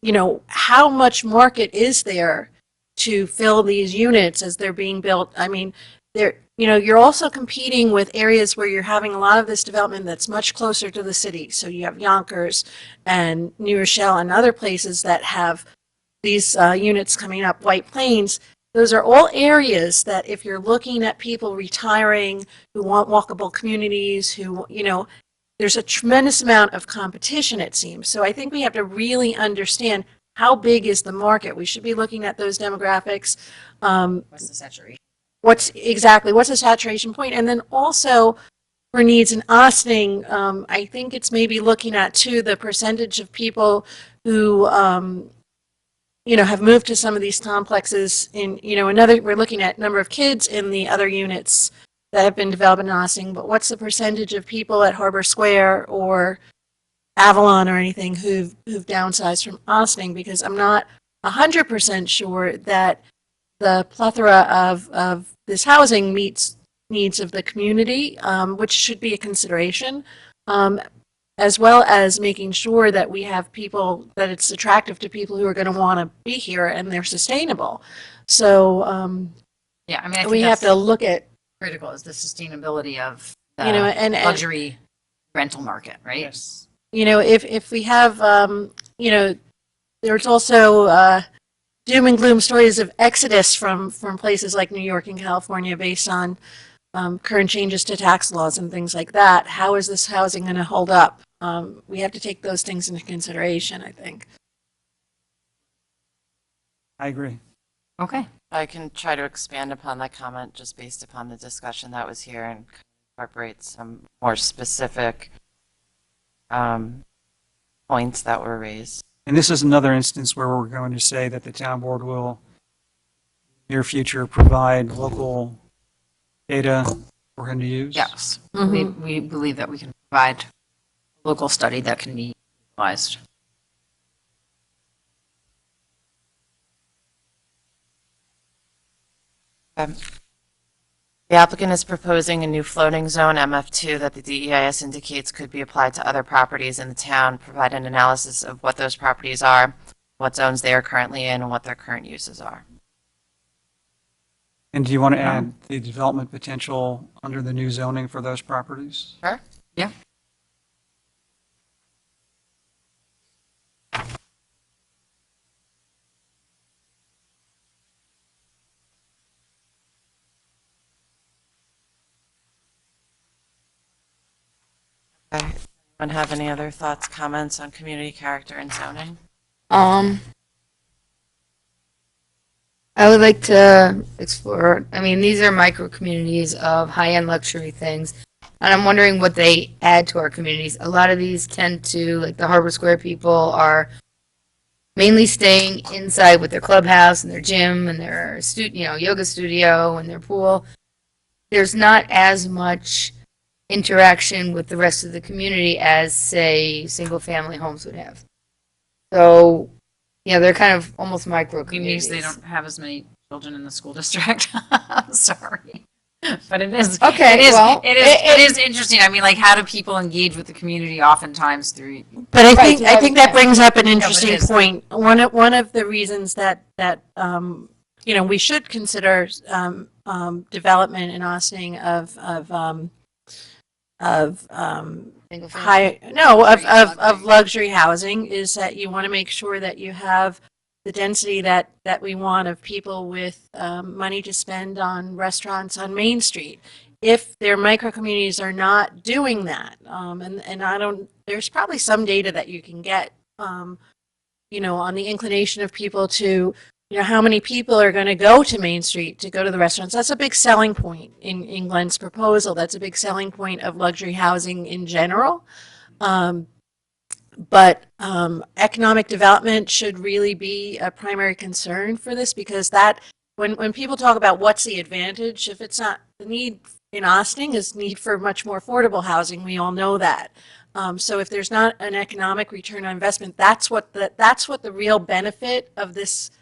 you know, how much market is there to fill these units as they're being built? I mean, you know, you're also competing with areas where you're having a lot of this development that's much closer to the city. So you have Yonkers and New Rochelle and other places that have these units coming up, White Plains. Those are all areas that, if you're looking at people retiring who want walkable communities, who, you know, there's a tremendous amount of competition, it seems. So I think we have to really understand how big is the market. We should be looking at those demographics. What's the saturation? What's the saturation point? And then also, for needs in Ossining, I think it's maybe looking at too the percentage of people who, have moved to some of these complexes we're looking at number of kids in the other units that have been developed in Ossining, but what's the percentage of people at Harbor Square or Avalon or anything who've downsized from Ossining? Because I'm not 100% sure that the plethora of this housing meets needs of the community, which should be a consideration, as well as making sure that we have people, that it's attractive to people who are going to want to be here and they're sustainable. So Yeah, I mean, I think we have that's to look at, critical is the sustainability of the and luxury rental market, right? Yes. if we have, there's also doom and gloom stories of exodus from places like New York and California based on current changes to tax laws and things like that. How is this housing going to hold up? We have to take those things into consideration, I think. I agree. Okay. I can try to expand upon that comment just based upon the discussion that was here and incorporate some more specific points that were raised. And this is another instance where we're going to say that the town board will, in the near future, provide local data for him to use. Yes. Mhm. We believe that we can provide a local study that can be utilized. The applicant is proposing a new floating zone, MF2, that the DEIS indicates could be applied to other properties in the town, provide an analysis of what those properties are, what zones they are currently in, and what their current uses are. And do you want to add the development potential under the new zoning for those properties? Sure. Yeah. Okay. Anyone have any other thoughts, comments on community character and zoning? I would like to explore, I mean, these are micro communities of high-end luxury things, and I'm wondering what they add to our communities. A lot of these tend to, like the Harbor Square people are mainly staying inside with their clubhouse and their gym and their yoga studio and their pool. There's not as much interaction with the rest of the community as, say, single-family homes would have. So, they're kind of almost micro Communities, communities. they don't have as many children in the school district. I'm sorry. But it is, Okay, well, it is interesting. I mean, like, how do people engage with the community oftentimes through, But I Right, think that brings up an but it interesting is. point. One of the reasons that we should consider development in Ossining of luxury housing is that you want to make sure that you have the density that we want of people with money to spend on restaurants on Main Street. If their micro communities are not doing that, and there's probably some data that you can get, on the inclination of people to, how many people are going to go to Main Street to go to the restaurants. That's a big selling point in Glenn's proposal. That's a big selling point of luxury housing in general. But economic development should really be a primary concern for this, because that, when people talk about what's the advantage, if it's not the need in Ossining is need for much more affordable housing, we all know that. So if there's not an economic return on investment, that's what the real benefit of this,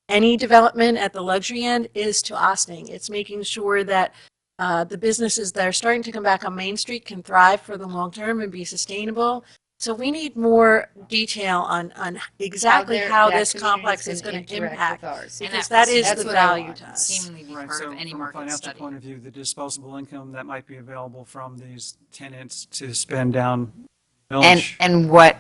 any development at the luxury end, is to Ossining. It's making sure that the businesses that are starting to come back on Main Street can thrive for the long term and be sustainable. So we need more detail on exactly how this complex is going to impact, because that is That's the what I value want. to us. seemingly be Right, part so of any from a market financial study? point of view, the disposable income that might be available from these tenants to spend down village. And what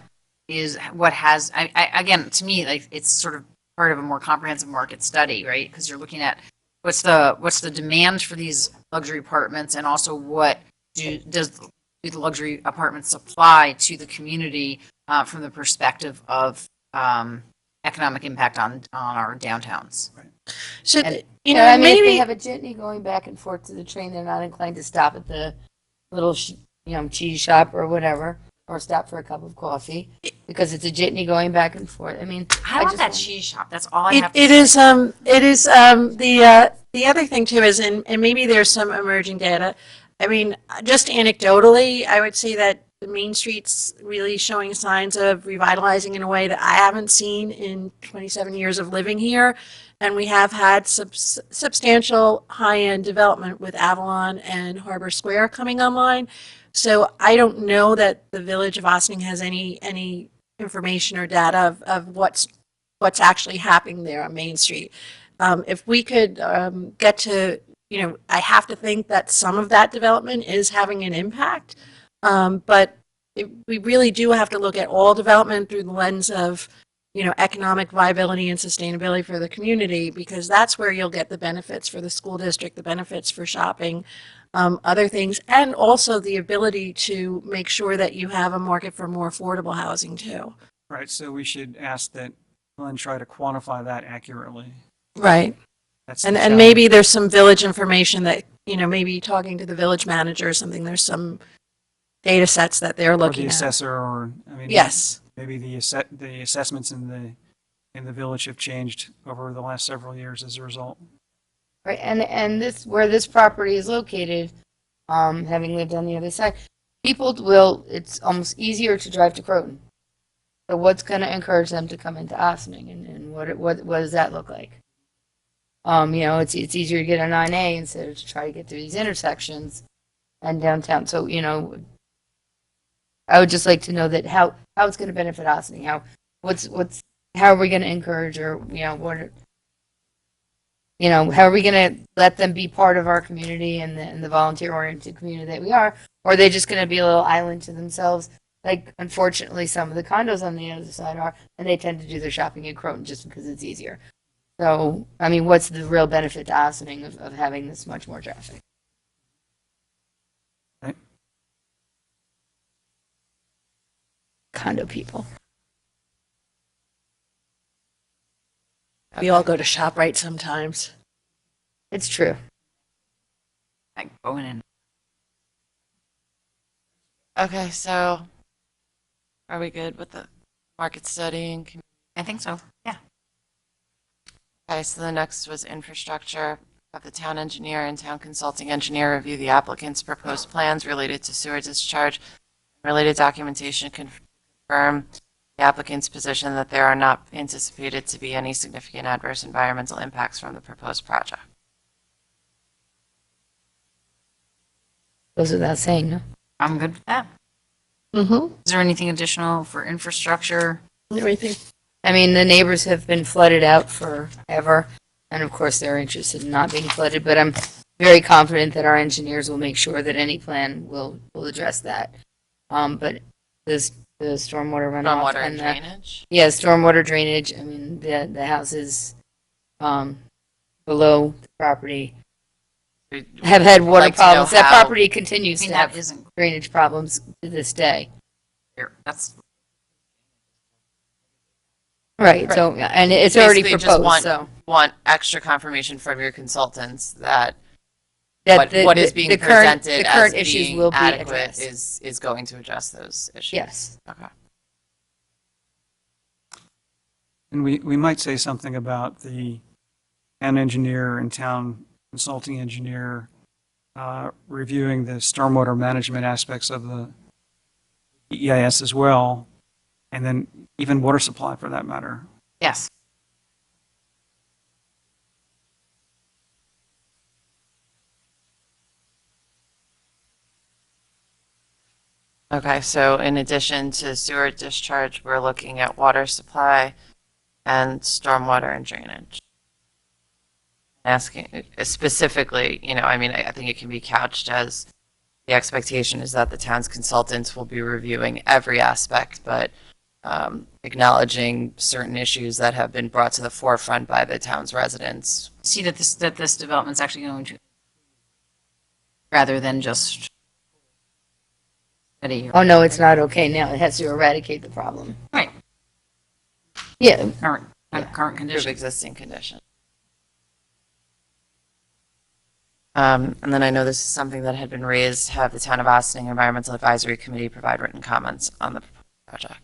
has, again, to me, like, it's sort of part of a more comprehensive market study, right? Because you're looking at what's the demand for these luxury apartments, and also what do the luxury apartments supply to the community from the perspective of economic impact on our downtowns. Should, I mean, if they maybe, have a jitney going back and forth to the train, they're not inclined to stop at the little, cheese shop or whatever, or stop for a cup of coffee, because it's a jitney going back and forth. I mean, I want just that cheese shop. That's all I It, have to it say. is, the other thing too is, and maybe there's some emerging data. I mean, just anecdotally, I would say that the Main Street's really showing signs of revitalizing in a way that I haven't seen in 27 years of living here. And we have had substantial high-end development with Avalon and Harbor Square coming online. So I don't know that the Village of Ossining has any information or data of what's actually happening there on Main Street. If we could get to, I have to think that some of that development is having an impact, but we really do have to look at all development through the lens of, economic viability and sustainability for the community, because that's where you'll get the benefits for the school district, the benefits for shopping, other things, and also the ability to make sure that you have a market for more affordable housing too. Right, so we should ask that Glenn try to quantify that accurately. Right. That's the And challenge. maybe there's some village information that, maybe talking to the village manager or something, there's some data sets that they're Or the looking at. assessor, or, I mean. Yes. Maybe the assessments in the village have changed over the last several years as a result. right, and where this property is located, having lived on the other side, it's almost easier to drive to Croton. So what's going to encourage them to come into Ossining, and what does that look like? It's easier to get a 9A instead of to try to get through these intersections and downtown. So, I would just like to know that how it's going to benefit Ossining. How are we going to encourage, or how are we going to let them be part of our community and the volunteer oriented community that we are? Or are they just going to be a little island to themselves? Like, unfortunately, some of the condos on the other side are, and they tend to do their shopping in Croton just because it's easier. So, I mean, what's the real benefit to Ossining of having this much more traffic? Right. Condo people. We all go to ShopRite sometimes. It's true. Like going in. Okay, so are we good with the market study and I think so. Yeah. okay, so the next was infrastructure. Have the town engineer and town consulting engineer review the applicant's proposed plans related to sewer discharge. Related documentation confirm the applicant's position that there are not anticipated to be any significant adverse environmental impacts from the proposed project. Goes without saying, no? I'm good with that. Mm-hmm. Is there anything additional for infrastructure? Everything. I mean, the neighbors have been flooded out forever, and of course, they're interested in not being flooded, but I'm very confident that our engineers will make sure that any plan will address that. But the stormwater runoff Stormwater and and the, drainage. yeah, stormwater drainage, I mean, the houses below the property have had water Like to know problems. That how- property I continues mean, to that have isn't drainage problems to this day. clear. That's Right, so, and it's already Basically, just proposed, so. want extra confirmation from your consultants that that what is being the current- presented the current as issues being will be adequate addressed. is going to address those issues. Yes. Okay. And we might say something about the town engineer and town consulting engineer reviewing the stormwater management aspects of the EIS as well, and then even water supply for that matter. yes. Okay, so in addition to sewer discharge, we're looking at water supply and stormwater and drainage. Asking specifically, I mean, I think it can be couched as the expectation is that the town's consultants will be reviewing every aspect, but acknowledging certain issues that have been brought to the forefront by the town's residents. See that this development's actually going to, rather than just study Oh, no, it's not okay now. It has to eradicate the problem. Right. Yeah, current Improve conditions. existing conditions. And then I know this is something that had been raised, have the Town of Austining Environmental Advisory Committee provide written comments on the project.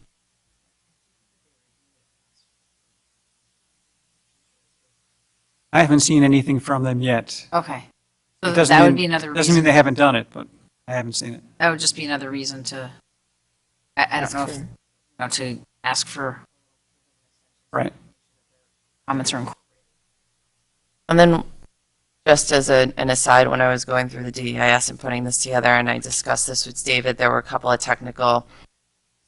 I haven't seen anything from them yet. Okay. It So doesn't that would mean- be another Doesn't mean reason, they haven't done it, but I haven't seen it. that would just be another reason to, I don't know if, to ask for Right. comments or inquiries. And then, just as an aside, when I was going through the DEIS and putting this together, and I discussed this with David, there were a couple of technical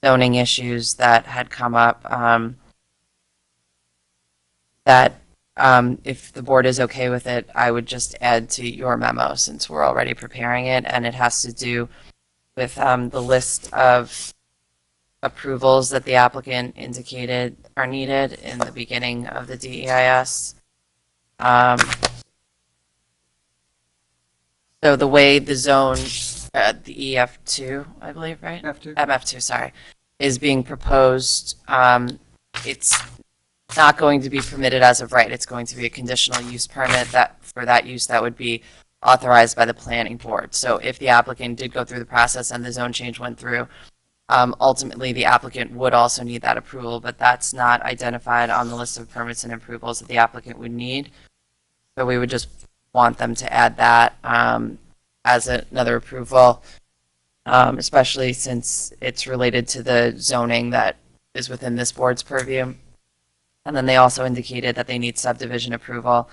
zoning issues that had come up that if the board is okay with it, I would just add to your memo since we're already preparing it, and it has to do with the list of approvals that the applicant indicated are needed in the beginning of the DEIS. So the way the zone, the EF2, I believe, right? Have to. MF2, sorry, is being proposed, it's not going to be permitted as of right. It's going to be a conditional use permit that, for that use, that would be authorized by the planning board. So if the applicant did go through the process and the zone change went through, ultimately the applicant would also need that approval, but that's not identified on the list of permits and approvals that the applicant would need. So we would just want them to add that as another approval, especially since it's related to the zoning that is within this board's purview. And then they also indicated that they need subdivision approval,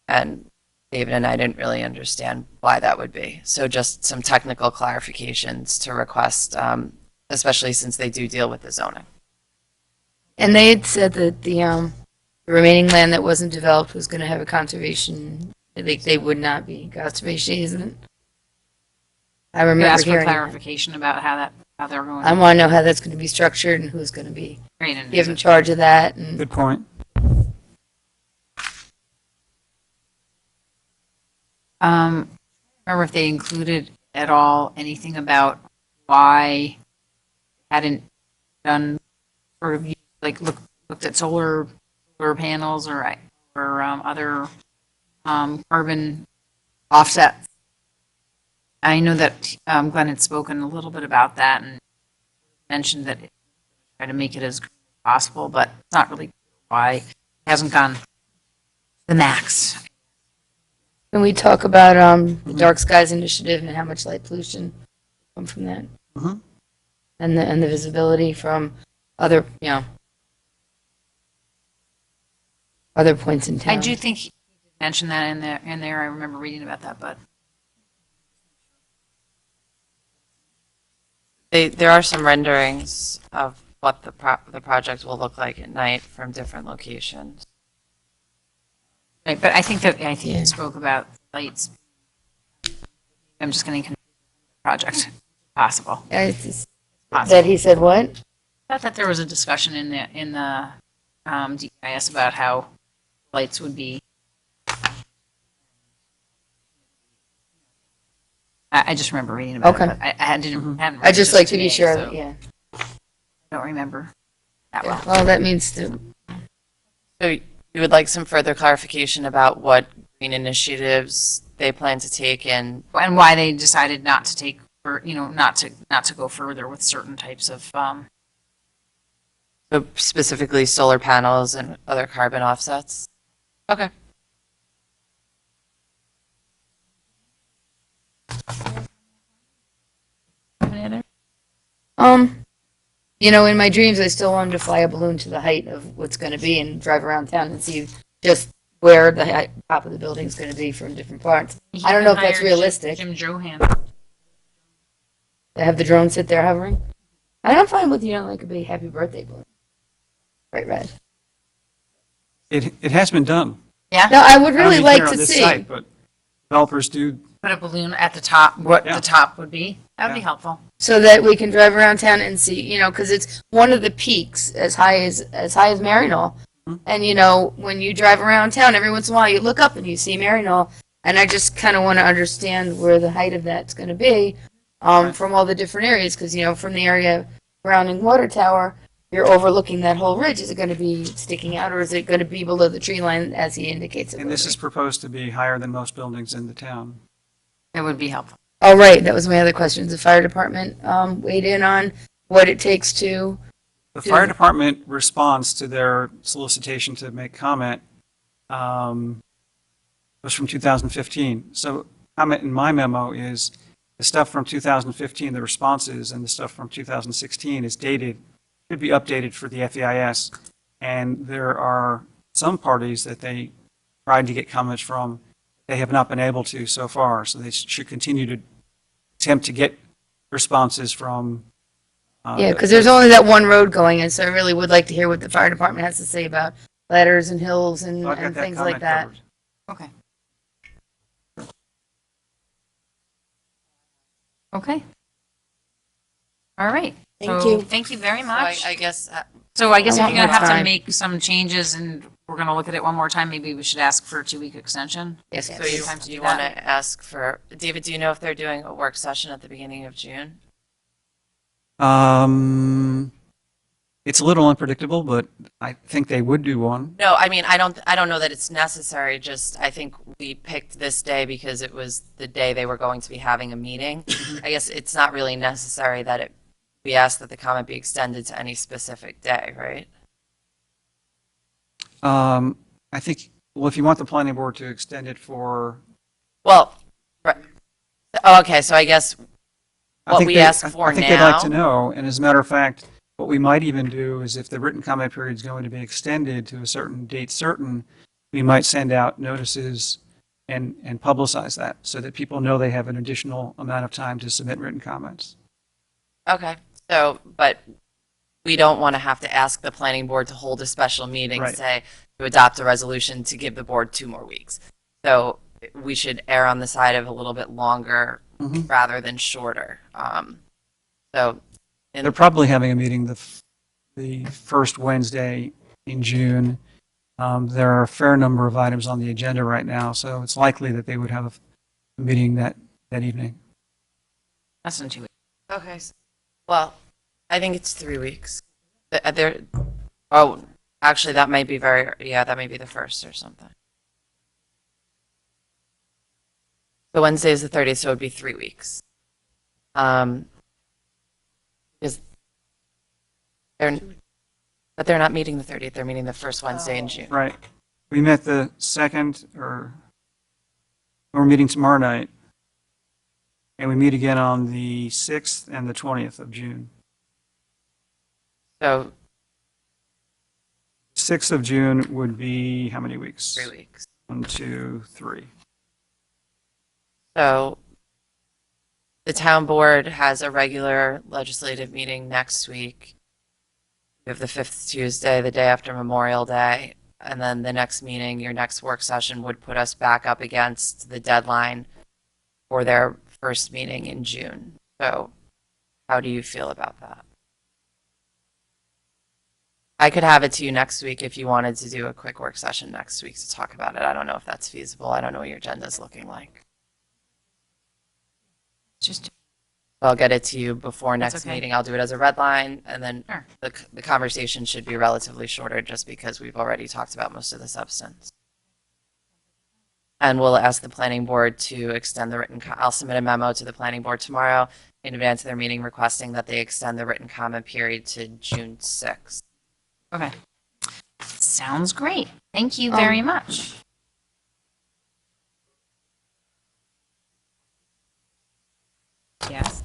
and David and I didn't really understand why that would be. So just some technical clarifications to request, especially since they do deal with the zoning. And they had said that the remaining land that wasn't developed was going to have a conservation, they would not be conservation easement. I You remember ask for hearing that. clarification about how they're going I to want to know how that's going to be structured and who's going to be create and given charge of that. And Good point. remember if they included at all anything about why hadn't done sort of like looked at solar panels or other carbon offsets. I know that Glenn had spoken a little bit about that and mentioned that it try to make it as green as possible, but it's not really why it hasn't gone the max. can we talk about the Dark Skies Initiative and how much light pollution come from that? Mhm. And the visibility from other, other points in town. I do think he mentioned that in there. I remember reading about that, but There are some renderings of what the project will look like at night from different locations. right, but I think Yeah. he spoke about lights. I'm just going to project possible. That he said what? I thought that there was a discussion in the DIS about how lights would be. I just remember reading about Okay. it, but I didn't. Hadn't I read just this like to be today, sure, so yeah. I don't remember that well. Well, that means to, So you would like some further clarification about what green initiatives they plan to take and And why they decided not to take, or not to go further with certain types of. so specifically solar panels and other carbon offsets? Okay. Any other? in my dreams, I still wanted to fly a balloon to the height of what's going to be and drive around town and see just where the top of the building's going to be from different parts. I don't know if that's realistic. Jim Johan. To have the drone sit there hovering. And I'm fine with, like a big happy birthday balloon. Bright red. It has been done. Yeah. No, I would I don't really mean like here on to this see. site, but developers do. Put a balloon at the top. What Yeah. the top would be. That would be Yeah. helpful. So that we can drive around town and see, because it's one of the peaks as high as Maryknoll. Mhm. And when you drive around town, every once in a while you look up and you see Maryknoll, and I just kind of want to understand where the height of that's going to be from all the different areas, because from the area surrounding Water Tower, you're overlooking that whole ridge. Is it going to be sticking out, or is it going to be below the tree line as he indicates it? And will this be? is proposed to be higher than most buildings in the town. It would be helpful. Oh, right, that was my other question. Has the fire department weighed in on what it takes to, The fire department response to their solicitation to make comment was from 2015. So comment in my memo is the stuff from 2015, the responses, and the stuff from 2016 is dated, should be updated for the FEIS. And there are some parties that they tried to get comments from, they have not been able to so far. So they should continue to attempt to get responses from. yeah, because there's only that one road going in, so I really would like to hear what the fire department has to say about ladders and hills and I've got and that things like comment that. covered. Okay. Okay. All right. Thank So, you. Thank you very So much. I guess, So I guess I if want you're gonna more have to time. make some changes and we're gonna look at it one more time, maybe we should ask for a 2-week extension. Yes, so please. time to do you want that. to ask for, David, do you know if they're doing a work session at the beginning of June? It's a little unpredictable, but I think they would do one. No, I mean, I don't know that it's necessary, just, I think we picked this day because it was the day they were going to be having a meeting. I guess it's not really necessary that we ask that the comment be extended to any specific day, right? I think, well, if you want the planning board to extend it for. Well, right. Oh, okay, so I guess I what think we they- ask I for think they'd like to now, know, and as a matter of fact, what we might even do is if the written comment period is going to be extended to a certain date certain, we might send out notices and publicize that so that people know they have an additional amount of time to submit written comments. okay, so, but we don't want to have to ask the planning board to hold a special meeting, Right. say, to adopt a resolution to give the board 2 more weeks. So we should err on the side of a little bit longer Mhm. rather than shorter. So, They're probably having a meeting the first Wednesday in June. There are a fair number of items on the agenda right now, so it's likely that they would have a meeting that evening. Less than 2 weeks. okay, well, I think it's 3 weeks. There, oh, actually, that might be that may be the first or something. So Wednesday is the 30th, so it would be 3 weeks. Is but they're not meeting the 30th, they're meeting the first Wednesday in June. Right. We met the second, or we're meeting tomorrow night. And we meet again on the 6th and the 20th of June. So 6th of June would be how many weeks? 3 weeks. 1, 2, 3. So the town board has a regular legislative meeting next week. We have the 5th Tuesday, the day after Memorial Day, and then the next meeting, your next work session would put us back up against the deadline for their first meeting in June. So how do you feel about that? I could have it to you next week if you wanted to do a quick work session next week to talk about it. I don't know if that's feasible. I don't know what your agenda is looking like. Just I'll get it to you before That's next okay. meeting. I'll do it as a red line, and then Sure. the conversation should be relatively shorter just because we've already talked about most of the substance. And we'll ask the planning board to extend the I'll submit a memo to the planning board tomorrow in advance of their meeting requesting that they extend the written comment period to June 6th. Okay. Sounds great. Thank you very much. Yes.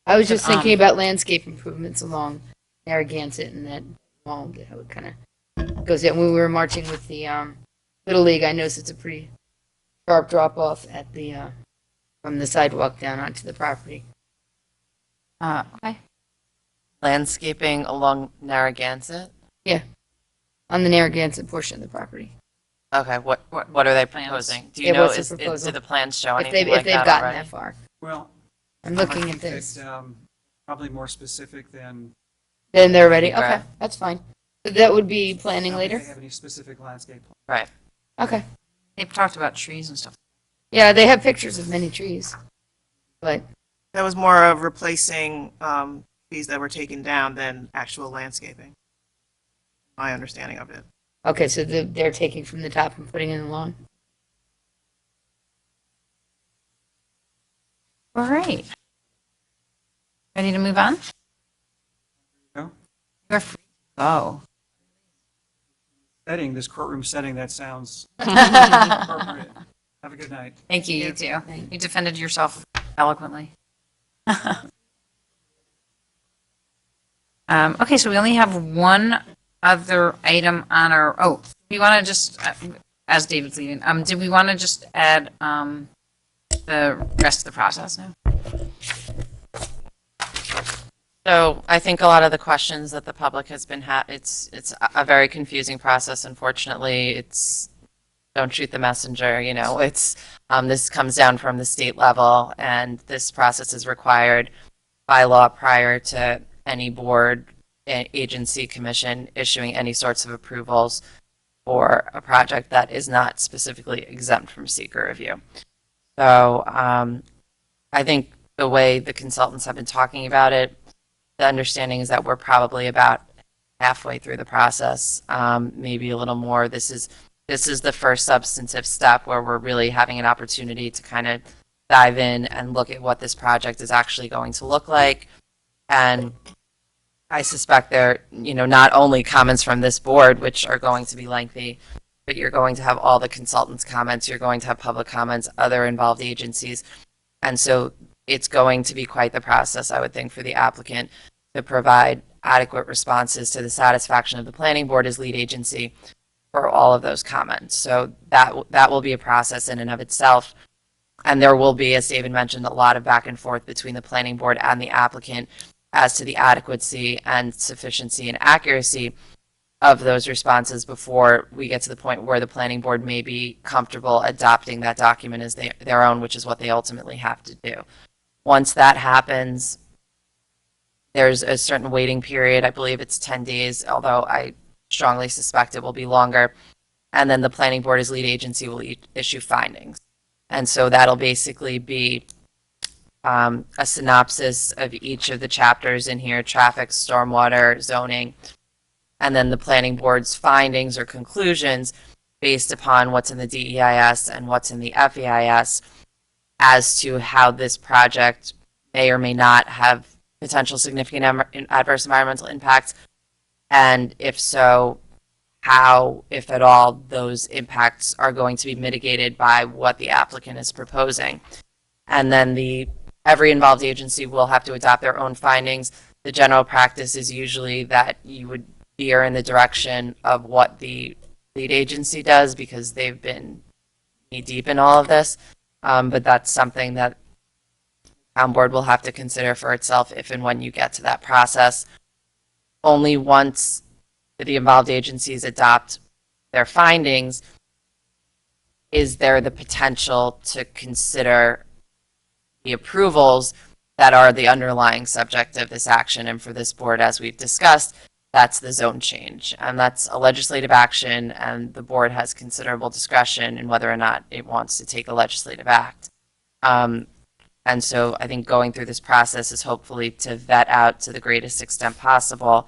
I was just But, thinking about landscape improvements along Narragansett and that mall, how it kind of goes in. When we were marching with the Little League, I noticed it's a pretty sharp drop off at the from the sidewalk down onto the property. Okay. Landscaping along Narragansett? On the Narragansett portion of the property. Okay, what are they Plans? proposing? Do you Yeah, know, what's the do proposal? the plans show If anything they've like that gotten already? that far. Well, I'm I looking think at this. that, probably more specific than. Then they're ready. Okay, Right. that's fine. So that would be planning I don't think later. They have any specific landscape plan. Right. Okay. They've talked about trees and stuff. Yeah, they have pictures of many trees, but That was more of replacing trees that were taken down than actual landscaping. My understanding of it. okay. So they're taking from the top and putting in the lawn. All right. Ready to move on? Go. You're free to go. This courtroom setting, that sounds appropriate. Have a good night. Thank you, you too. You defended yourself eloquently. Okay, so we only have one other item on our, oh, we want to just, as David's leaving, do we want to just add the rest of the process now? So I think a lot of the questions that the public has been it's a very confusing process. Unfortunately, it's don't shoot the messenger. You know, it's this comes down from the state level, and this process is required by law prior to any board, agency, commission issuing any sorts of approvals for a project that is not specifically exempt from seeker review. So I think the way the consultants have been talking about it, the understanding is that we're probably about halfway through the process, maybe a little more. This is the first substantive step where we're really having an opportunity to kind of dive in and look at what this project is actually going to look like. And I suspect there, you know, not only comments from this board, which are going to be lengthy, but you're going to have all the consultants' comments, you're going to have public comments, other involved agencies. And so it's going to be quite the process, I would think, for the applicant to provide adequate responses to the satisfaction of the planning board as lead agency for all of those comments. So that will be a process in and of itself. And there will be, as David mentioned, a lot of back and forth between the planning board and the applicant as to the adequacy and sufficiency and accuracy of those responses before we get to the point where the planning board may be comfortable adopting that document as their own, which is what they ultimately have to do. Once that happens, there's a certain waiting period. I believe it's 10 days, although I strongly suspect it will be longer. And then the planning board as lead agency will issue findings. And so that'll basically be a synopsis of each of the chapters in here: traffic, stormwater, zoning, and then the planning board's findings or conclusions based upon what's in the DEIS and what's in the FEIS as to how this project may or may not have potential significant adverse environmental impacts, and if so, how, if at all, those impacts are going to be mitigated by what the applicant is proposing. And then every involved agency will have to adopt their own findings. The general practice is usually that you would veer in the direction of what the lead agency does because they've been knee-deep in all of this. But that's something that town board will have to consider for itself if and when you get to that process. Only once the involved agencies adopt their findings is there the potential to consider the approvals that are the underlying subject of this action. And for this board, as we've discussed, that's the zone change. And that's a legislative action, and the board has considerable discretion in whether or not it wants to take a legislative act. And so I think going through this process is hopefully to vet out to the greatest extent possible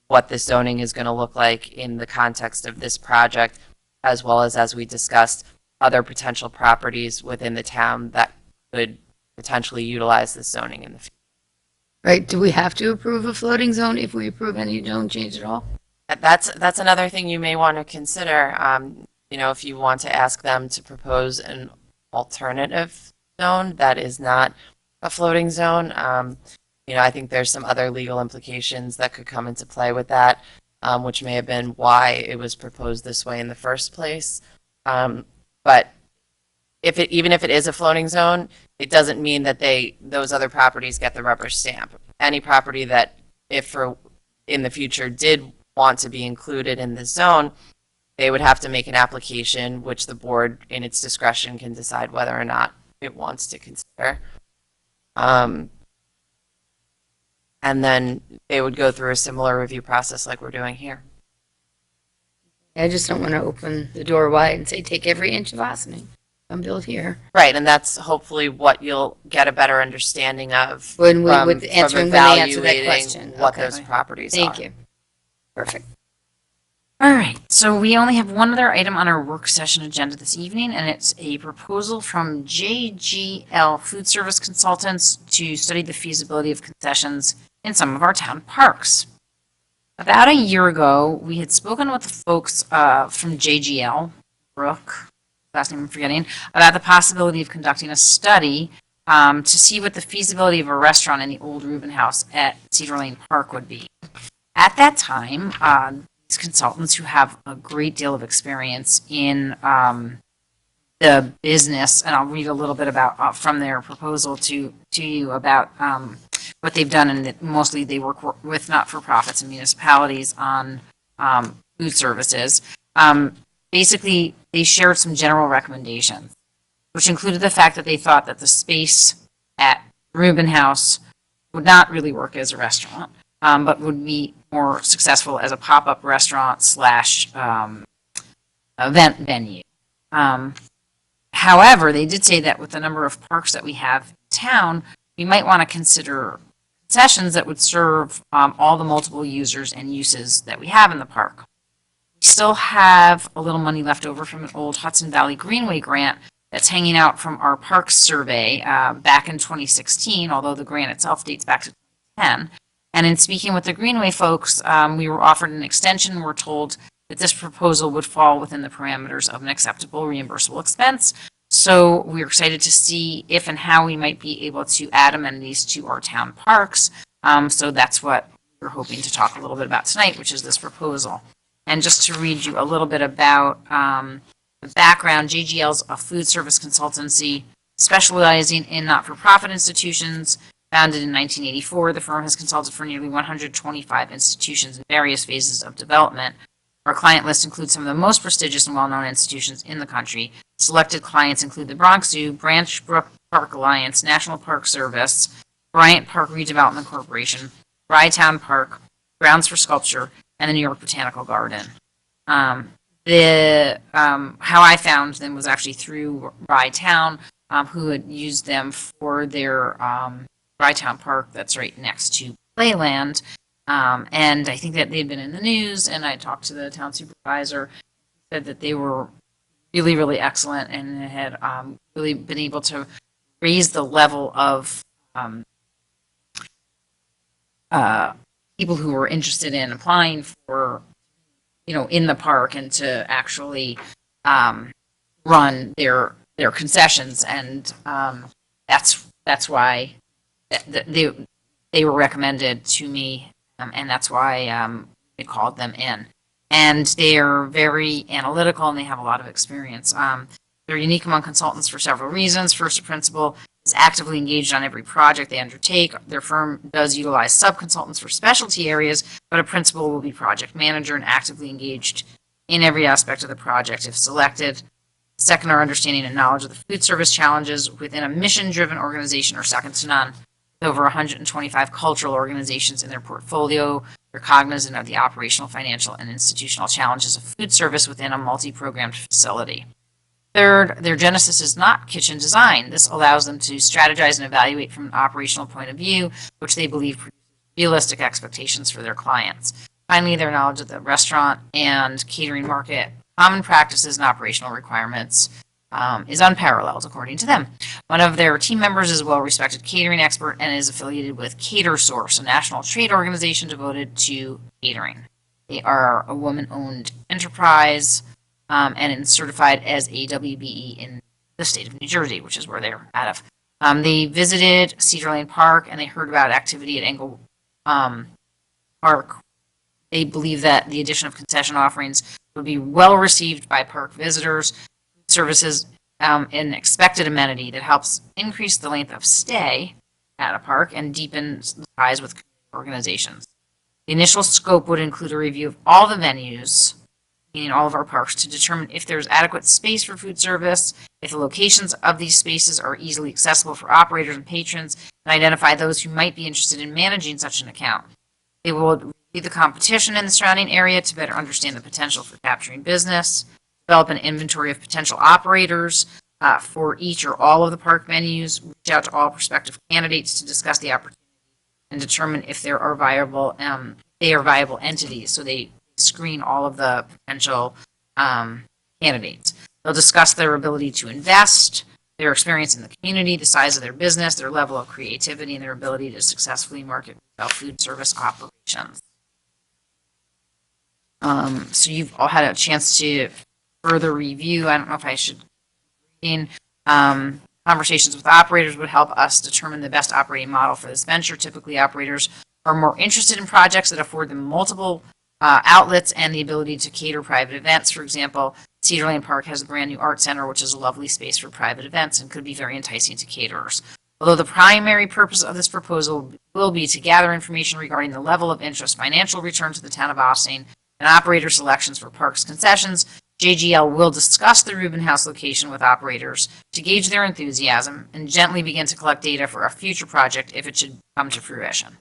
what the zoning is going to look like in the context of this project, as well as we discussed, other potential properties within the town that could potentially utilize this zoning in the future. Right, do we have to approve a floating zone if we approve any zone change at all? That's another thing you may want to consider. You know, if you want to ask them to propose an alternative zone that is not a floating zone, you know, I think there's some other legal implications that could come into play with that, which may have been why it was proposed this way in the first place. But even if it is a floating zone, it doesn't mean that those other properties get the rubber stamp. Any property that, if in the future did want to be included in this zone, they would have to make an application, which the board, in its discretion, can decide whether or not it wants to consider. And then they would go through a similar review process like we're doing here. I just don't want to open the door wide and say, take every inch of Ossining. Come build here. Right, and that's hopefully what you'll get a better understanding of When we, from with answering when they answer that evaluating question. what Okay. those properties Thank are. you. Perfect. All right, so we only have one other item on our work session agenda this evening, and it's a proposal from JGL Food Service Consultants to study the feasibility of concessions in some of our town parks. About a year ago, we had spoken with the folks from JGL, Brooke, last name I'm forgetting, about the possibility of conducting a study to see what the feasibility of a restaurant in the old Reuben House at Cedar Lane Park would be. At that time, these consultants who have a great deal of experience in the business, and I'll read a little bit about from their proposal to you about what they've done, and that mostly they work with not-for-profits and municipalities on food services. Basically, they shared some general recommendations, which included the fact that they thought that the space at Reuben House would not really work as a restaurant, but would be more successful as a pop-up restaurant slash event venue. However, they did say that with the number of parks that we have in town, we might want to consider concessions that would serve all the multiple users and uses that we have in the park. We still have a little money left over from an old Hudson Valley Greenway grant that's hanging out from our parks survey back in 2016, although the grant itself dates back to 2010. And in speaking with the Greenway folks, we were offered an extension. We're told that this proposal would fall within the parameters of an acceptable reimbursable expense. So we're excited to see if and how we might be able to add amenities to our town parks. So that's what we're hoping to talk a little bit about tonight, which is this proposal. And just to read you a little bit about the background, JGL's a food service consultancy specializing in not-for-profit institutions. Founded in 1984, the firm has consulted for nearly 125 institutions in various phases of development. Our client list includes some of the most prestigious and well-known institutions in the country. Selected clients include the Bronx Zoo, Branch Brook Park Alliance, National Park Service, Bryant Park Redevelopment Corporation, Rytown Park, Grounds for Sculpture, and the New York Botanical Garden. How I found them was actually through Rytown, who had used them for their Rytown Park that's right next to Playland. And I think that they'd been in the news, and I talked to the town supervisor, said that they were really, really excellent and had really been able to raise the level of people who were interested in applying for, in the park and to actually run their concessions. And that's why they were recommended to me, and that's why we called them in. And they're very analytical, and they have a lot of experience. They're unique among consultants for several reasons. First, a principal is actively engaged on every project they undertake. Their firm does utilize sub-consultants for specialty areas, but a principal will be project manager and actively engaged in every aspect of the project if selected. Second, our understanding and knowledge of the food service challenges within a mission-driven organization are second to none. With over 125 cultural organizations in their portfolio, they're cognizant of the operational, financial, and institutional challenges of food service within a multi-programmed facility. Third, their genesis is not kitchen design. This allows them to strategize and evaluate from an operational point of view, which they believe produces realistic expectations for their clients. Finally, their knowledge of the restaurant and catering market, common practices and operational requirements is unparalleled, according to them. One of their team members is a well-respected catering expert and is affiliated with CaterSource, a national trade organization devoted to catering. They are a woman-owned enterprise and certified as a WBE in the state of New Jersey, which is where they're out of. They visited Cedar Lane Park, and they heard about activity at Engle Park. They believe that the addition of concession offerings would be well received by park visitors. Services an expected amenity that helps increase the length of stay at a park and deepens the ties with organizations. The initial scope would include a review of all the venues, meaning all of our parks, to determine if there's adequate space for food service, if the locations of these spaces are easily accessible for operators and patrons, and identify those who might be interested in managing such an account. They will review the competition in the surrounding area to better understand the potential for capturing business, develop an inventory of potential operators for each or all of the park venues, reach out to all prospective candidates to discuss the opportunity, and determine if there are viable entities. So they screen all of the potential candidates. They'll discuss their ability to invest, their experience in the community, the size of their business, their level of creativity, and their ability to successfully market retail food service operations. So you've all had a chance to further review. I don't know if I should read in. Conversations with operators would help us determine the best operating model for this venture. Typically, operators are more interested in projects that afford them multiple outlets and the ability to cater private events. For example, Cedar Lane Park has a brand new art center, which is a lovely space for private events and could be very enticing to caterers. Although the primary purpose of this proposal will be to gather information regarding the level of interest, financial return to the town of Austin, and operator selections for parks concessions, JGL will discuss the Rubin House location with operators to gauge their enthusiasm and gently begin to collect data for a future project if it should come to fruition.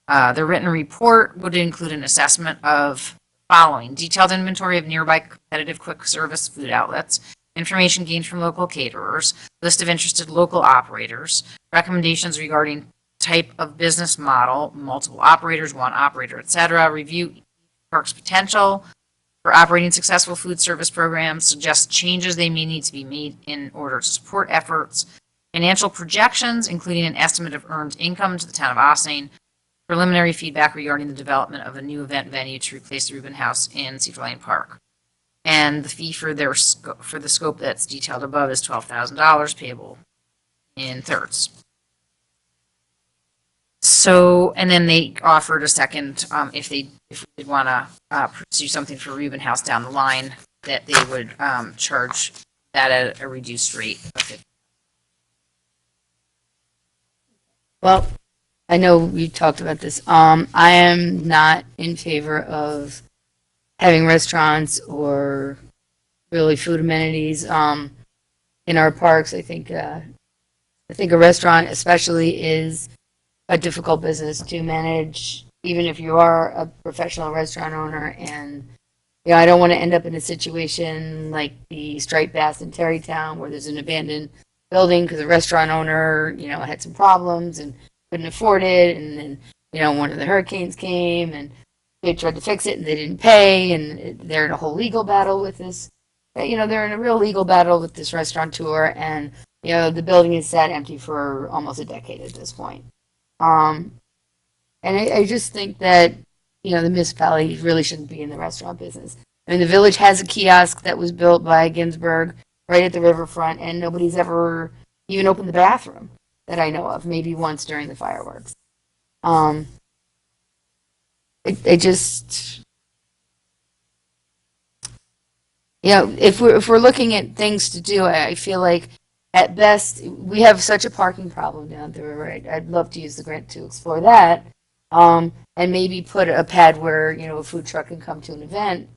The written report would include an assessment of the following: detailed inventory of nearby competitive quick service food outlets, information gained from local caterers, list of interested local operators, recommendations regarding type of business model, multiple operators, one operator, etc., review park's potential for operating successful food service programs, suggest changes they may need to be made in order to support efforts, financial projections, including an estimate of earned income to the town of Austin, preliminary feedback regarding the development of a new event venue to replace the Rubin House in Cedar Lane Park. And the fee for the scope that's detailed above is $12,000 payable in thirds. So, and then they offered a second, if we did want to pursue something for Rubin House down the line, that they would charge that at a reduced rate of 50. Well, I know we talked about this. I am not in favor of having restaurants or really food amenities in our parks. I think a restaurant especially is a difficult business to manage, even if you are a professional restaurant owner. And I don't want to end up in a situation like the Striped Bass in Terrytown, where there's an abandoned building because the restaurant owner, had some problems and couldn't afford it, and then one of the hurricanes came and they tried to fix it and they didn't pay, and they're in a whole legal battle with this. They're in a real legal battle with this restaurateur, and the building is sat empty for almost a decade at this point. And I just think that, the municipality really shouldn't be in the restaurant business. I mean, the village has a kiosk that was built by Ginsburg right at the riverfront, and nobody's ever even opened the bathroom that I know of, maybe once during the fireworks. If we're looking at things to do, I feel like at best we have such a parking problem down there. Right? I'd love to use the grant to explore that, and maybe put a pad where a food truck can come to an event.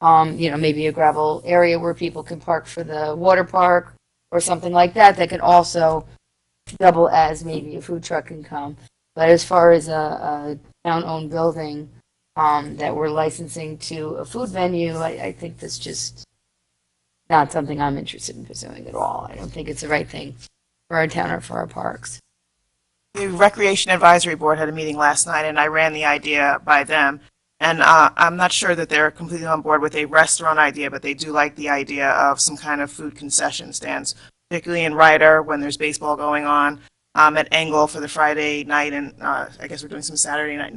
Maybe a gravel area where people can park for the water park or something like that. That could also double as maybe a food truck can come. But as far as a town-owned building that we're licensing to a food venue, I think that's just not something I'm interested in pursuing at all. I don't think it's the right thing for our town or for our parks. The Recreation Advisory Board had a meeting last night, and I ran the idea by them. And I'm not sure that they're completely on board with a restaurant idea, but they do like the idea of some kind of food concession stands, particularly in Ryder when there's baseball going on, at Engel for the Friday night, and I guess we're doing some Saturday night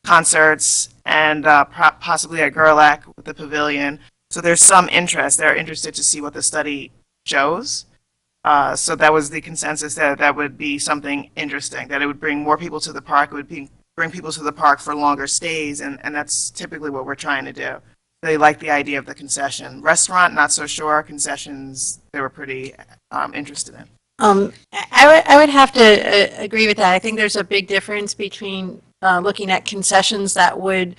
concerts, and possibly at Gerlach with the pavilion. So there's some interest. They're interested to see what the study shows. So that was the consensus, that would be something interesting, that it would bring more people to the park. It would bring people to the park for longer stays, and that's typically what we're trying to do. They like the idea of the concession. Restaurant, not so sure. Concessions, they were pretty interested in. I would have to agree with that. I think there's a big difference between looking at concessions that would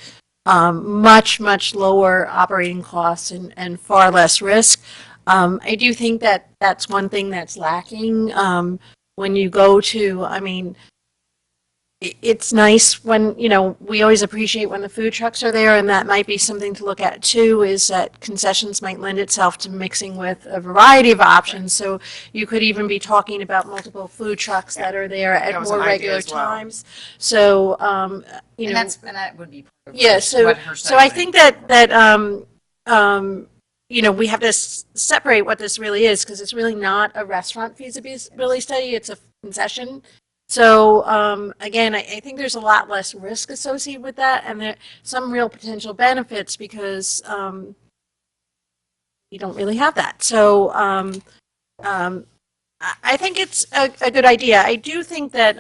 much lower operating costs and far less risk. I do think that that's one thing that's lacking when you go to, it's nice when, we always appreciate when the food trucks are there, and that might be something to look at too, is that concessions might lend itself to mixing with a variety of options. So you could even be talking about multiple food trucks that are there That at was more an idea regular as well. times. So, And that would be part of yeah, what her so I study think would that, we have to separate what this really is, because it's really not a restaurant feasibility study, it's a concession. So, again, I think there's a lot less risk associated with that, and there some real potential benefits, because, you don't really have that. So, I think it's a good idea. I do think that,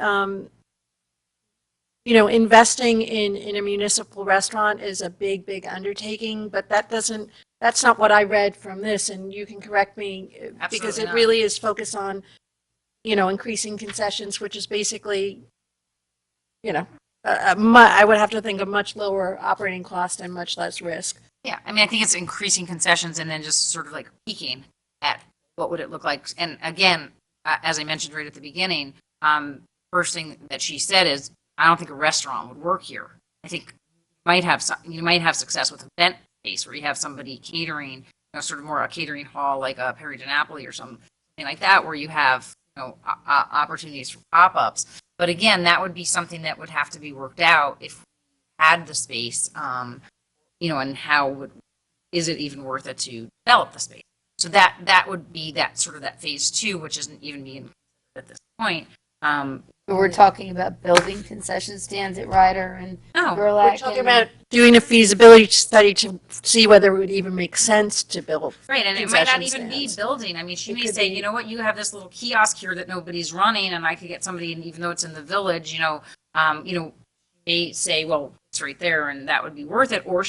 investing in a municipal restaurant is a big, big undertaking, but that's not what I read from this, and you can correct me, because Absolutely it not. really is focused on, increasing concessions, which is basically, I would have to think a much lower operating cost and much less risk. Yeah, I mean, I think it's increasing concessions and then just sort of like peeking at what would it look like. And again, as I mentioned right at the beginning, first thing that she said is, I don't think a restaurant would work here. I think you might have success with event space where you have somebody catering, sort of more a catering hall like a Perry DiNapoli or something like that, where you have opportunities for pop-ups. But again, that would be something that would have to be worked out if we had the space, and is it even worth it to develop the space? So that would be that sort of that phase 2, which isn't even being considered at this point. We're talking about building concession stands at Ryder and No, Gerlach. We're talking about doing a feasibility study to see whether it would even make sense to build. right, and it might not concession even be stands. building. I mean, she It may could say, be- you know what, you have this little kiosk here that nobody's running, and I could get somebody, and even though it's in the village, may say, well, it's right there, and that would be worth it. Or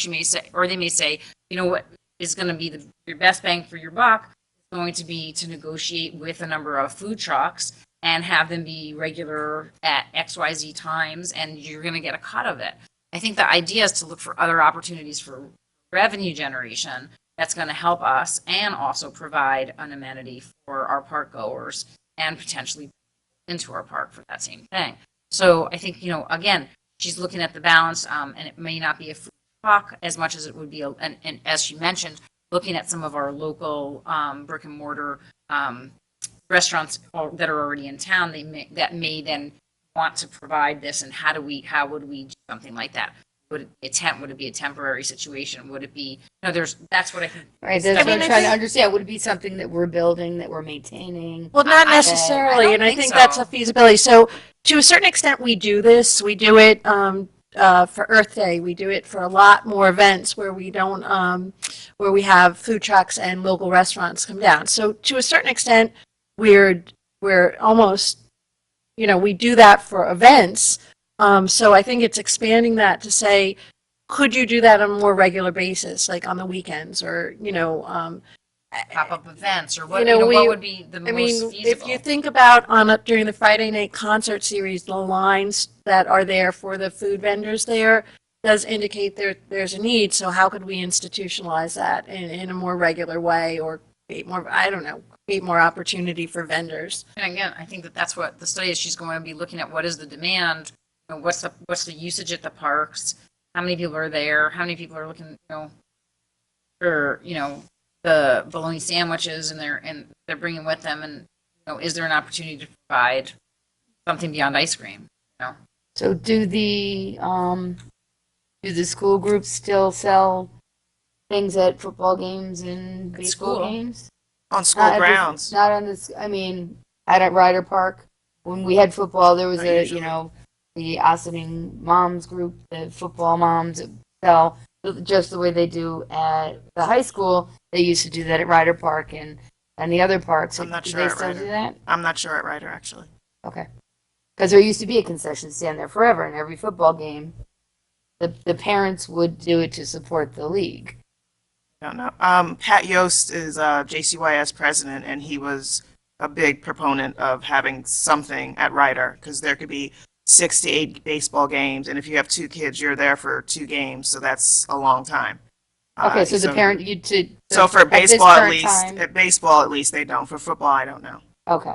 they may say, you know what is going to be your best bang for your buck is going to be to negotiate with a number of food trucks and have them be regular at XYZ times, and you're going to get a cut of it. I think the idea is to look for other opportunities for revenue generation that's going to help us and also provide an amenity for our park goers and potentially into our park for that same thing. So I think, again, she's looking at the balance, and it may not be a food truck as much as it would be, and as she mentioned, looking at some of our local brick and mortar restaurants that are already in town, that may then want to provide this, and how would we do something like that? Would it be a temporary situation? Would it be, that's what I think. Right, that's I what mean, I'm I trying to think- understand. Would it be something that we're building, that we're maintaining? Well, not I necessarily, don't and I think think that's so. a feasibility. So to a certain extent, we do this. We do it for Earth Day. We do it for a lot more events where we don't, where we have food trucks and local restaurants come down. So to a certain extent, we're almost, we do that for events. So I think it's expanding that to say, could you do that on a more regular basis, like on the weekends, or Pop-up events, or what, we- what would be the I most mean, feasible? if you think about during the Friday night concert series, the lines that are there for the food vendors there does indicate there's a need. So how could we institutionalize that in a more regular way, or create more opportunity for vendors? And again, I think that's what the study is. She's going to be looking at what is the demand, what's the usage at the parks, how many people are there, how many people are looking, for, the bologna sandwiches, and they're bringing with them, and, is there an opportunity to provide something beyond ice cream? So do the school groups still sell things at football games and baseball school. games? On school Not at the- grounds. Not on this, at Ryder Park, when we had football, there was Not a, usually. the Ossining Moms group, the football moms that sell, just the way they do at the high school. They used to do that at Ryder Park and the other parks. I'm not Do sure they at still Ryder. do that? I'm not sure at Ryder, actually. Okay. Because there used to be a concession stand there forever, and every football game, the parents would do it to support the league. Don't know. Pat Yost is JCYS president, and he was a big proponent of having something at Ryder, because there could be 6 to 8 baseball games, and if you have 2 kids, you're there for 2 games, so that's a long time. Okay, so the parent, So for at this baseball, at current least, time- at baseball, at least they don't. For football, I don't know. Okay.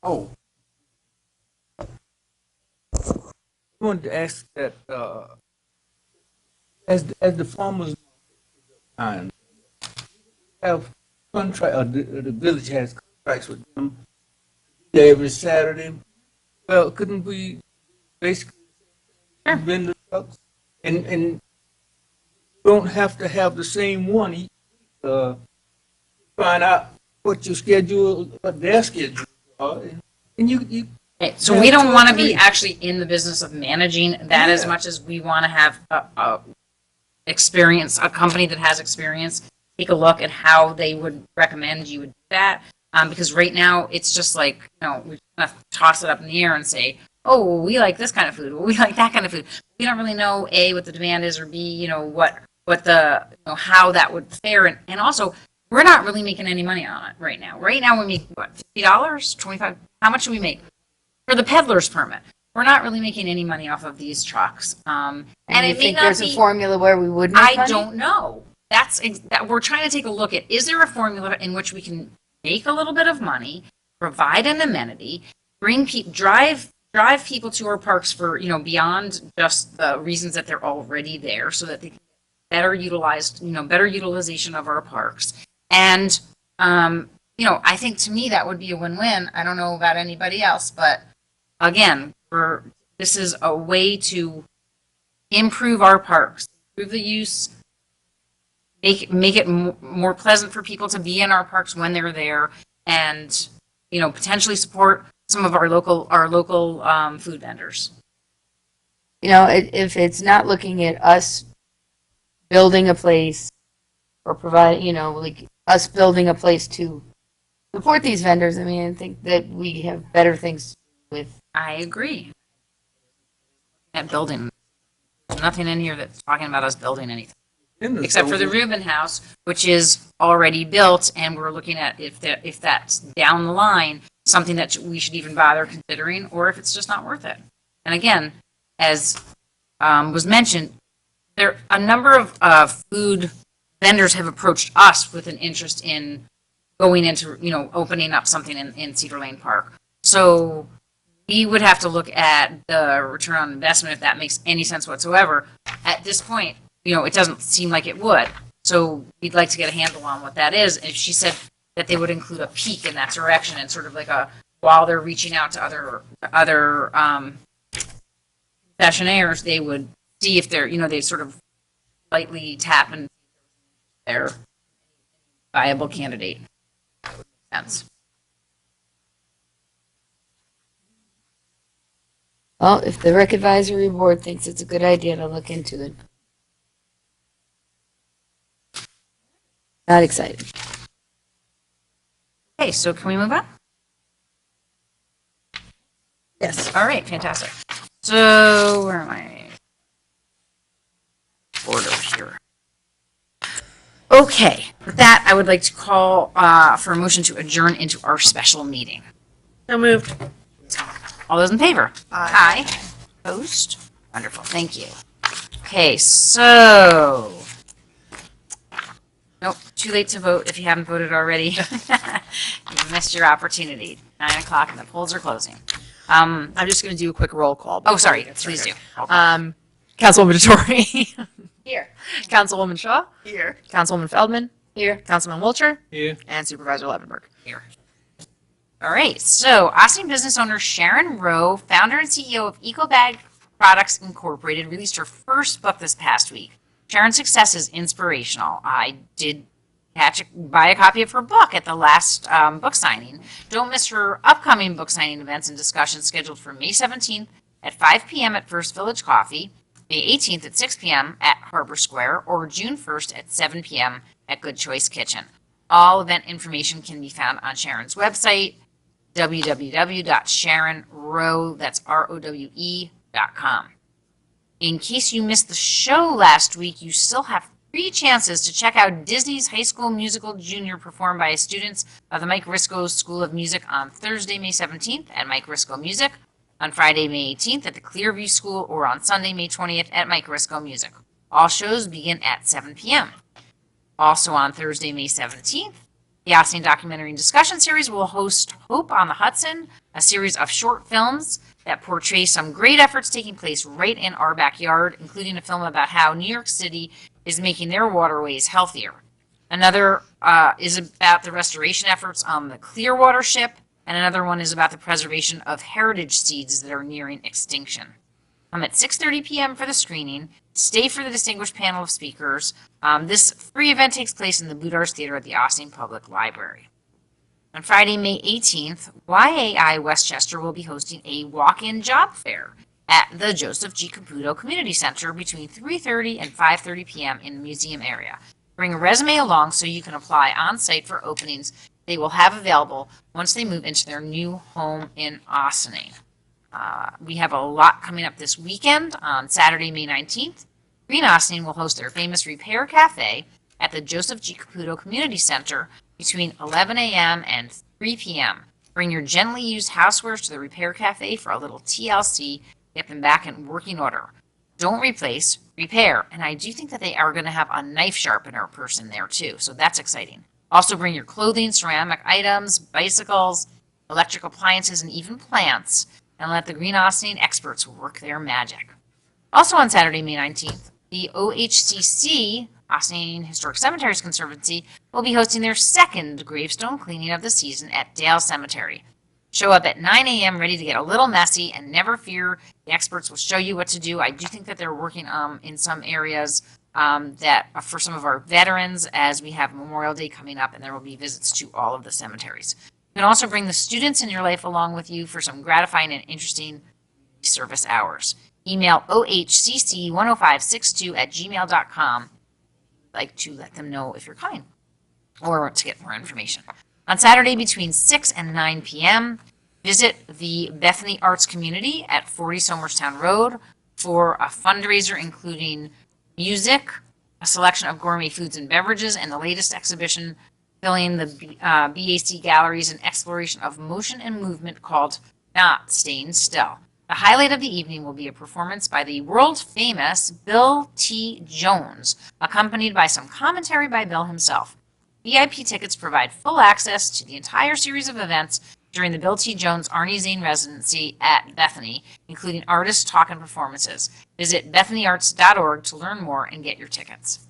Oh. I wanted to ask that, as the farmers and have contract, the village has contracts with them every Saturday. Well, couldn't we basically vendor trucks and don't have to have the same one each, find out what your schedule, what their schedules are, and you Okay, so we don't two or want to be three. actually in the business of managing that as Yeah. much as we want to have a experience, a company that has experience, take a look at how they would recommend you would do that. Because right now it's just like, we kind of toss it up in the air and say, oh, well, we like this kind of food. Well, we like that kind of food. We don't really know A, what the demand is, or B, what the, how that would fare. And also, we're not really making any money on it right now. Right now we make what, $50, 25? How much do we make? For the peddler's permit, we're not really making any money off of these trucks. And And you it may think not there's be. a formula where we would make I money? don't know. That we're trying to take a look at. Is there a formula in which we can make a little bit of money, provide an amenity, drive people to our parks for beyond just the reasons that they're already there, so that they can better better utilization of our parks, and I think to me that would be a win-win. I don't know about anybody else, but again, this is a way to improve our parks, improve the use, make it more pleasant for people to be in our parks when they're there, and potentially support some of our local food vendors. If it's not looking at us building a place or providing, like us building a place to support these vendors, I mean, I think that we have better things with. I agree. At building, there's nothing in here that's talking about us building anything. Except for the Rubin House, which is already built, and we're looking at if that's down the line, something that we should even bother considering, or if it's just not worth it. And again, as was mentioned, a number of food vendors have approached us with an interest in going into, opening up something in Cedar Lane Park. So we would have to look at the return on investment, if that makes any sense whatsoever. At this point, it doesn't seem like it would. So we'd like to get a handle on what that is. And she said that they would include a peak in that direction, and sort of like while they're reaching out to other concessionaires, they would see if they're, they sort of lightly tap into their viable candidate. Sense. Well, if the rec advisory board thinks it's a good idea to look into it. Not excited. Okay, so can we move on? Yes. All right, fantastic. So where am I? Order here. Okay, with that, I would like to call for a motion to adjourn into our special meeting. So moved. All those in favor? Aye. Aye. Opposed? Wonderful, thank you. Okay, so. Nope, too late to vote if you haven't voted already. You missed your opportunity. 9 o'clock and the polls are closing. I'm just going to do a quick roll call. Oh, before sorry, we get please do. started. Councilwoman Dottori. Here. Councilwoman Shaw. Here. Councilwoman Feldman. Here. Councilman Wilcher. Here. And Supervisor Levenberg. Here. All right, so Austin business owner Sharon Rowe, founder and CEO of EcoBag Products Incorporated, released her first book this past week. Sharon's success is inspirational. I did buy a copy of her book at the last book signing. Don't miss her upcoming book signing events and discussions scheduled for May 17th at 5 p.m. at First Village Coffee, May 18th at 6 p.m. at Harbor Square, or June 1st at 7 p.m. at Good Choice Kitchen. All event information can be found on Sharon's website, www.sharonrowe, that's ROWE.com. In case you missed the show last week, you still have 3 chances to check out Disney's High School Musical Junior performed by students of the Mike Risco School of Music on Thursday, May 17th at Mike Risco Music, on Friday, May 18th at the Clearview School, or on Sunday, May 20th at Mike Risco Music. All shows begin at 7 p.m. Also on Thursday, May 17th, The Ossining Documentary and Discussion Series will host Hope on the Hudson, a series of short films that portray some great efforts taking place right in our backyard, including a film about how New York City is making their waterways healthier. Another is about the restoration efforts on the Clearwater ship, and another one is about the preservation of heritage seeds that are nearing extinction. I'm at 6:30 p.m. for the screening. Stay for the distinguished panel of speakers. This free event takes place in the Boudars Theater at the Ossining Public Library. On Friday, May 18th, YAI Westchester will be hosting a walk-in job fair at the Joseph G. Caputo Community Center between 3:30 and 5:30 p.m. in the museum area. Bring a resume along so you can apply on-site for openings they will have available once they move into their new home in Ossining. We have a lot coming up this weekend. On Saturday, May 19th, Green Ossining will host their famous Repair Cafe at the Joseph G. Caputo Community Center between 11 a.m. and 3 p.m. Bring your gently used housewares to the Repair Cafe for a little TLC. Get them back in working order. Don't replace, repair. And I do think that they are going to have a knife sharpener person there too, so that's exciting. Also bring your clothing, ceramic items, bicycles, electric appliances, and even plants, and let the Green Ossining experts work their magic. Also on Saturday, May 19th, the OHCC, Ossining Historic Cemeteries Conservancy, will be hosting their second gravestone cleaning of the season at Dale Cemetery. Show up at 9 a.m. ready to get a little messy, and never fear, the experts will show you what to do. I do think that they're working in some areas that for some of our veterans, as we have Memorial Day coming up, and there will be visits to all of the cemeteries. You can also bring the students in your life along with you for some gratifying and interesting service hours. Email ohcc10562@gmail.com. Like to let them know if you're coming or to get more information. On Saturday between 6 and 9 p.m., visit the Bethany Arts Community at 40 Somerstown Road for a fundraiser including music, a selection of gourmet foods and beverages, and the latest exhibition filling the BAC galleries, an exploration of motion and movement called Not Staying Still. The highlight of the evening will be a performance by the world-famous Bill T. Jones, accompanied by some commentary by Bill himself. VIP tickets provide full access to the entire series of events during the Bill T. Jones Arnie Zane residency at Bethany, including artist talk and performances. Visit bethanyarts.org to learn more and get your tickets.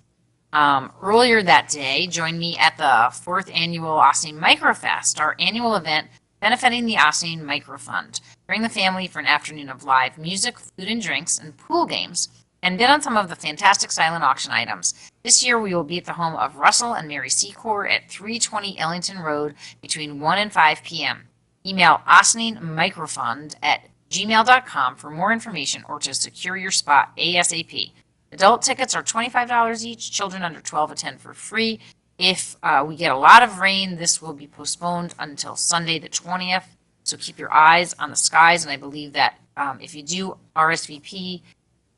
Earlier that day, join me at the 4th Annual Ossining Microfest, our annual event benefiting the Ossining Microfund. Bring the family for an afternoon of live music, food and drinks, and pool games, and bid on some of the fantastic silent auction items. This year, we will be at the home of Russell and Mary Secor at 320 Ellington Road between 1 and 5 p.m. Email ossiningmicrofund@gmail.com for more information or to secure your spot ASAP. Adult tickets are $25 each. Children under 12 attend for free. If we get a lot of rain, this will be postponed until Sunday the 20th. So keep your eyes on the skies. And I believe that if you do RSVP,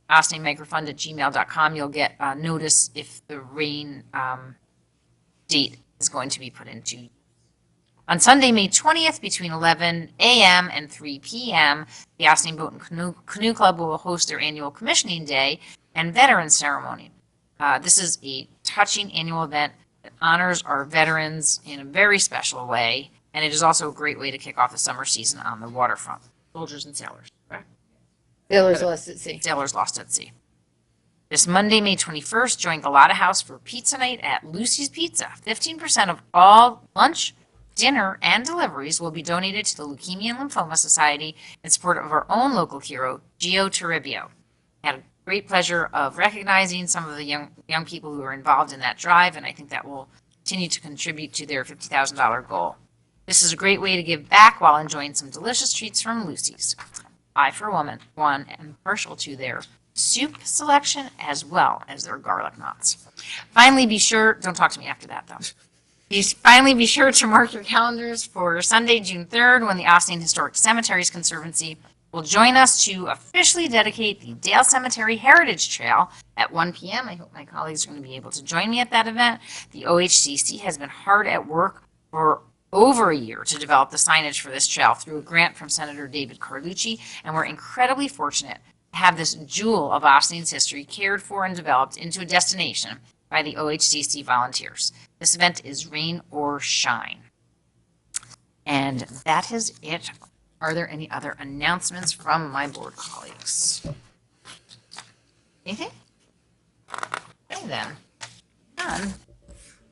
ossiningmicrofund@gmail.com, you'll get notice if the rain date is going to be put into. On Sunday, May 20th, between 11 a.m. and 3 p.m., the Ossining Boat and Canoe Club will host their annual commissioning day and veterans ceremony. This is a touching annual event that honors our veterans in a very special way, and it is also a great way to kick off the summer season on the waterfront. Soldiers and sailors, correct? Sailors Lost at Sea. Sailors Lost at Sea. This Monday, May 21st, join Galata House for pizza night at Lucy's Pizza. 15% of all lunch, dinner, and deliveries will be donated to the Leukemia and Lymphoma Society in support of our own local hero, Gio Toribio. I had a great pleasure of recognizing some of the young people who are involved in that drive, and I think that will continue to contribute to their $50,000 goal. This is a great way to give back while enjoying some delicious treats from Lucy's. I, for one, am partial to their soup selection as well as their garlic knots. Finally, be sure, don't talk to me after that though. Finally, be sure to mark your calendars for Sunday, June 3rd, when the Ossining Historic Cemeteries Conservancy will join us to officially dedicate the Dale Cemetery Heritage Trail at 1 p.m. I hope my colleagues are going to be able to join me at that event. The OHCC has been hard at work for over a year to develop the signage for this trail through a grant from Senator David Carlucci, and we're incredibly fortunate to have this jewel of Ossining's history cared for and developed into a destination by the OHCC volunteers. This event is rain or shine. And that is it. Are there any other announcements from my board colleagues? Anything? Okay then. None.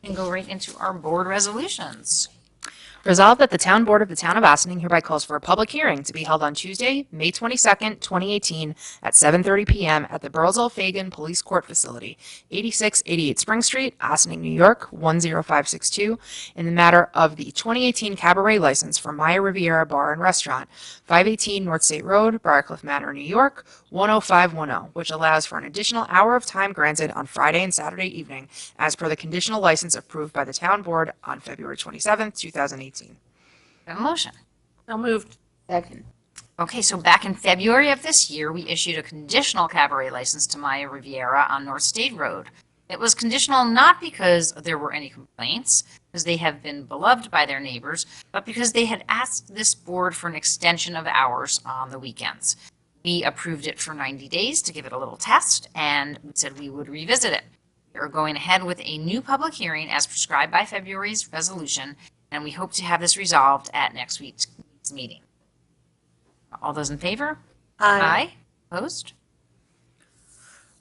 We can go right into our board resolutions. Resolved that the Town Board of the Town of Austining hereby calls for a public hearing to be held on Tuesday, May 22nd, 2018, at 7:30 p.m. at the Burrellsville Fagan Police Court Facility, 8688 Spring Street, Austining, New York, 10562, in the matter of the 2018 cabaret license for Maya Riviera Bar and Restaurant, 518 North State Road, Briarcliff Manor, New York, 10510, which allows for an additional hour of time granted on Friday and Saturday evening, as per the conditional license approved by the Town Board on February 27th, 2018. Have a motion. So moved. Second. Okay, so back in February of this year, we issued a conditional cabaret license to Maya Riviera on North State Road. It was conditional not because there were any complaints, because they have been beloved by their neighbors, but because they had asked this board for an extension of hours on the weekends. We approved it for 90 days to give it a little test, and we said we would revisit it. We are going ahead with a new public hearing as prescribed by February's resolution, and we hope to have this resolved at next week's meeting. All those in favor? Aye. Opposed?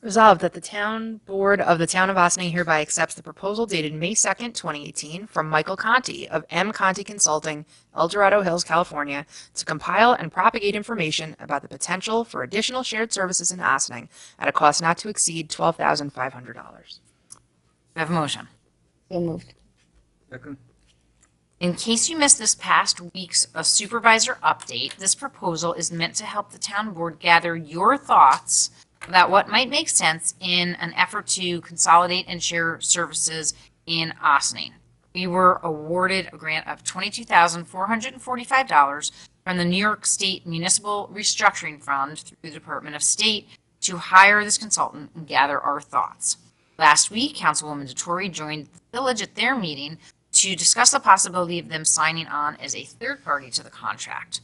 Resolved that the Town Board of the Town of Austining hereby accepts the proposal dated May 2nd, 2018, from Michael Conti of M. Conti Consulting, El Dorado Hills, California, to compile and propagate information about the potential for additional shared services in Austining at a cost not to exceed $12,500. We have a motion. So moved. Second. In case you missed this past week's supervisor update, this proposal is meant to help the town board gather your thoughts about what might make sense in an effort to consolidate and share services in Austining. We were awarded a grant of $22,445 from the New York State Municipal Restructuring Fund through the Department of State to hire this consultant and gather our thoughts. Last week, Councilwoman DeTore joined the village at their meeting to discuss the possibility of them signing on as a third party to the contract.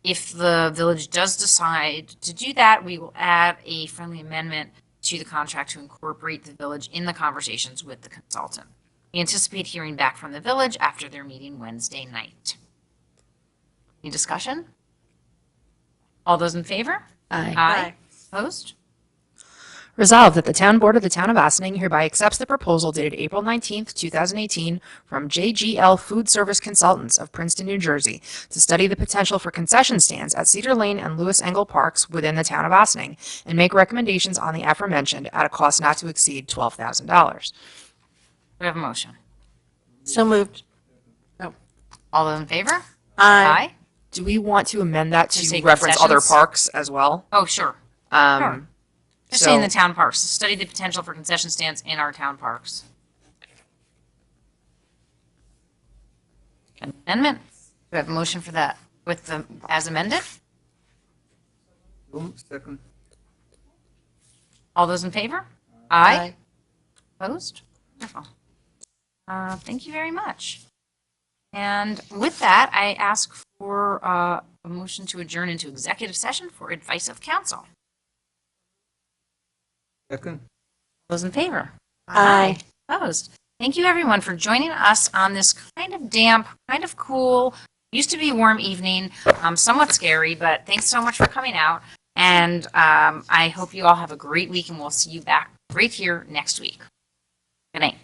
If the village does decide to do that, we will add a friendly amendment to the contract to incorporate the village in the conversations with the consultant. We anticipate hearing back from the village after their meeting Wednesday night. Any discussion? All those in favor? Aye. Aye. Opposed? Resolved that the Town Board of the Town of Austining hereby accepts the proposal dated April 19th, 2018, from JGL Food Service Consultants of Princeton, New Jersey, to study the potential for concession stands at Cedar Lane and Lewis Engel Parks within the Town of Austining, and make recommendations on the aforementioned at a cost not to exceed $12,000. We have a motion. So moved. All those in favor? Aye. Do we want to amend that To to say reference other concessions? parks as well? Oh, sure. Um, Just So- saying the town parks, study the potential for concession stands in our town parks. Amendment. We have a motion for that with the, as amended. Second. All those in favor? Aye. Opposed? Wonderful. Thank you very much. And with that, I ask for a motion to adjourn into executive session for advice of counsel. Second. Those in favor? Aye. Opposed? Thank you, everyone, for joining us on this kind of damp, kind of cool, used to be warm evening, somewhat scary, but thanks so much for coming out. And I hope you all have a great week, and we'll see you back right here next week. Good night.